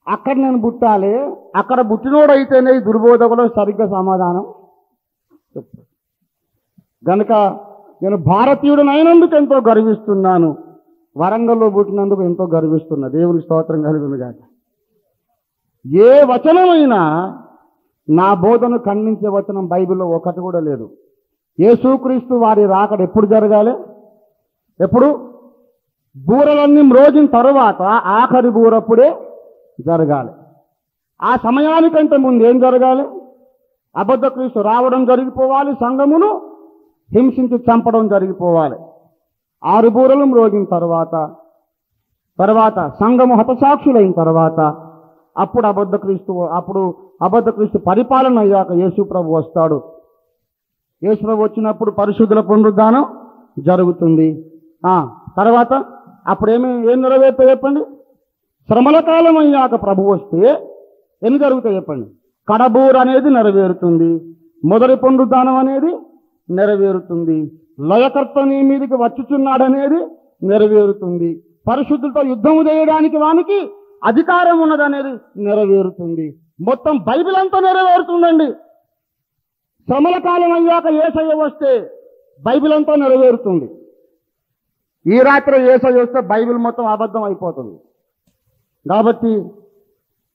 అక్కడ నేను పుట్టాలి, అక్కడ పుట్టినోడు అయితేనే ఈ దుర్బోధకులు సరిగ్గా సమాధానం చెప్తాడు. గనుక నేను భారతీయుడు అయినందుకు ఎంతో గర్విస్తున్నాను, వరంగల్లో పుట్టినందుకు ఎంతో గర్విస్తున్నా. దేవుని స్తోత్రం కలిగింది కాక. ఏ వచనమైనా నా బోధను ఖండించే వచనం బైబిల్లో ఒకటి కూడా లేదు. యేసుక్రీస్తు వారి రాకడ ఎప్పుడు జరగాలి? ఎప్పుడు? బూరలన్నీ మ్రోగిన తరువాత ఆఖరి బూరప్పుడే జరగాలి. ఆ సమయానికంటే ముందు ఏం జరగాలి? అబద్ధ క్రీస్తు రావడం జరిగిపోవాలి, సంఘమును హింసించి చంపడం జరిగిపోవాలి. 6 బూరలు మ్రోగిన తర్వాత సంఘము హతసాక్షులైన తర్వాత అప్పుడు అబద్ధ క్రీస్తు పరిపాలన అయ్యాక యేసు ప్రభు వస్తాడు. యేసు ప్రభు వచ్చినప్పుడు పరిశుద్ధుల పునరుద్ధానం జరుగుతుంది. తర్వాత అప్పుడు ఏం నెరవేరుతాయి చెప్పండి? శ్రమల కాలం అయ్యాక ప్రభు వస్తే ఎన్ని జరుగుతాయి చెప్పండి? కడబూర అనేది నెరవేరుతుంది, మొదటి పునరుద్ధానం అనేది నెరవేరుతుంది, లయకర్త నీ మీదకి వచ్చుచున్నాడనేది నెరవేరుతుంది, పరిశుద్ధులతో యుద్ధము చేయడానికి వానికి అధికారం ఉన్నదనేది నెరవేరుతుంది. మొత్తం బైబిల్ అంతా నెరవేరుతుందండి. శ్రమల కాలం అయ్యాక యేసయ్య వస్తే బైబిల్ అంతా నెరవేరుతుంది. ఈ రాత్రి యేసయ్య వస్తే బైబిల్ మొత్తం అబద్ధం అయిపోతుంది. కాబట్టి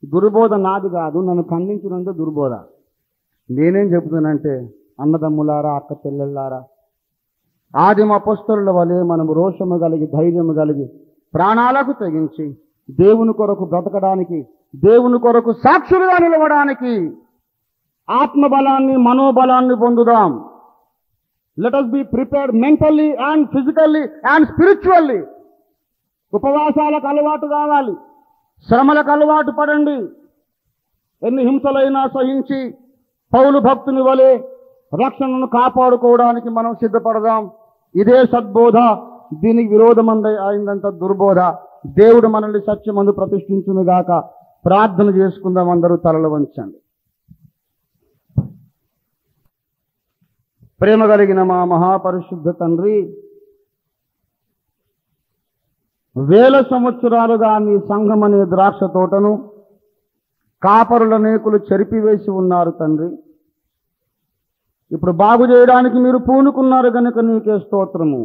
దుర్బోధ నాది కాదు, నన్ను ఖండించినంత దుర్బోధ. నేనేం చెబుతానంటే, అన్నదమ్ములారా, అక్క చెల్లెళ్ళారా, ఆదిమ అపొస్తలుల వలె మనము రోషము కలిగి, ధైర్యము కలిగి, ప్రాణాలకు తెగించి దేవుని కొరకు బ్రతకడానికి, దేవుని కొరకు సాక్షులుగా నిలవడానికి ఆత్మబలాన్ని, మనోబలాన్ని పొందుదాం. Let us be prepared mentally and physically and spiritually. ఉపవాసాలకు అలవాటు కావాలి, శ్రమలకు అలవాటు పడండి. ఎన్ని హింసలైనా సహించి పౌలు భక్తుని వలె రక్షణను కాపాడుకోవడానికి మనం సిద్ధపడదాం. ఇదే సద్బోధ. దీనికి విరోధమందై అయిందంత దుర్బోధ. దేవుడు మనల్ని సత్యమందు ప్రతిష్ఠించునుగాక. ప్రార్థన చేసుకుందాం. అందరూ తలలు వంచండి. ప్రేమ కలిగిన మా మహాపరిశుద్ధ తండ్రి, వేల సంవత్సరాలుగా నీ సంఘం అనే ద్రాక్ష తోటను కాపరుల నేకులు చెరిపివేసి ఉన్నారు తండ్రి. ఇప్పుడు బాగు చేయడానికి మీరు పూనుకున్నారు కనుక నీకే స్తోత్రము.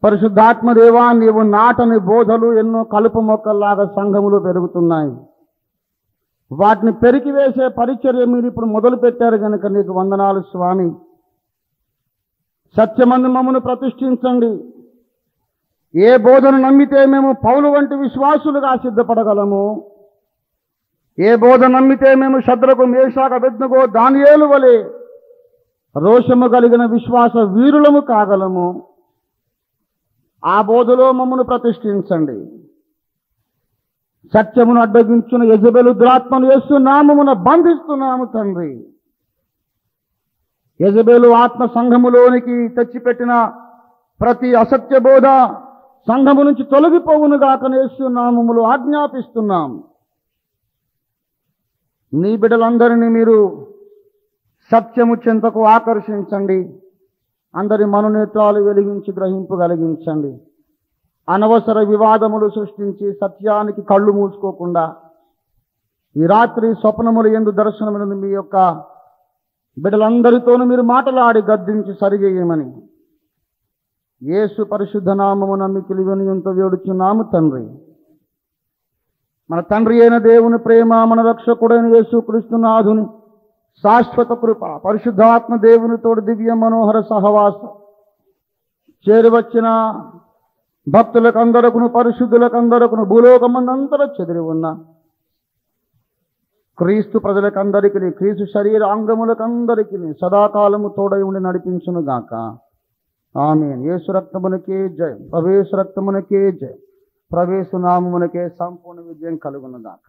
పరిశుద్ధాత్మదేవా, నీవు నాటని బోధలు ఎన్నో కలుపు మొక్కల్లాగా సంఘములు పెరుగుతున్నాయి. వాటిని పెరికివేసే పరిచర్య మీరు ఇప్పుడు మొదలు పెట్టారు కనుక నీకు వందనాలు స్వామి. సత్యమందు మమ్మను ప్రతిష్ఠించండి. ఏ బోధను నమ్మితే మేము పౌలు వంటి విశ్వాసులుగా సిద్ధపడగలము, ఏ బోధ నమ్మితే మేము శద్రకు, మేషాకు, అబేద్నెగో, దానియేలు వలె రోషము కలిగిన విశ్వాస వీరులము కాగలము, ఆ బోధలో మమ్మను ప్రతిష్ఠించండి. సత్యమును అడ్డగించిన యెజబెలు దురాత్మను యేసు నామమున బంధిస్తున్నాము తండ్రి. యెజబెలు ఆత్మ సంఘములోనికి తెచ్చిపెట్టిన ప్రతి అసత్య బోధ సంఘము నుంచి తొలగిపోవునుగాక యేసు నామములో ఆజ్ఞాపిస్తున్నాం. నీ బిడ్డలందరినీ మీరు సత్యము చెంతకు ఆకర్షించండి. అందరి మనోనేత్రాలు వెలిగించి గ్రహింపు కలిగించండి. అనవసర వివాదములు సృష్టించి సత్యానికి కళ్ళు మూసుకోకుండా ఈ రాత్రి స్వప్నములు యందు దర్శనములను మీ యొక్క బిడ్డలందరితోనూ మీరు మాటలాడి గద్దించి సరిచేయమని యేసు పరిశుద్ధ నామమున మిక్కిలి వినయంతో వేడుచున్నాము తండ్రి. మన తండ్రి అయిన దేవుని ప్రేమ, మన రక్షకుడైన యేసుక్రీస్తునాథుని శాశ్వత కృప, పరిశుద్ధాత్మ దేవుని తోడు దివ్య మనోహర సహవాసం, చేరువచ్చిన భక్తులకందరకును పరిశుద్ధులకందరకును భూలోకమందంతర చెదిరి ఉన్న క్రీస్తు ప్రజలకందరికీ, క్రీస్తు శరీర అంగములకందరికీ సదాకాలము తోడై ఉండి నడిపించును గాక. ఆమేన్. యేసు రక్తమునకే జయ, ప్రవేశ రక్తమునకే జయ, ప్రవేశ నామమునకే సంపూర్ణ విజయం కలుగును గాక.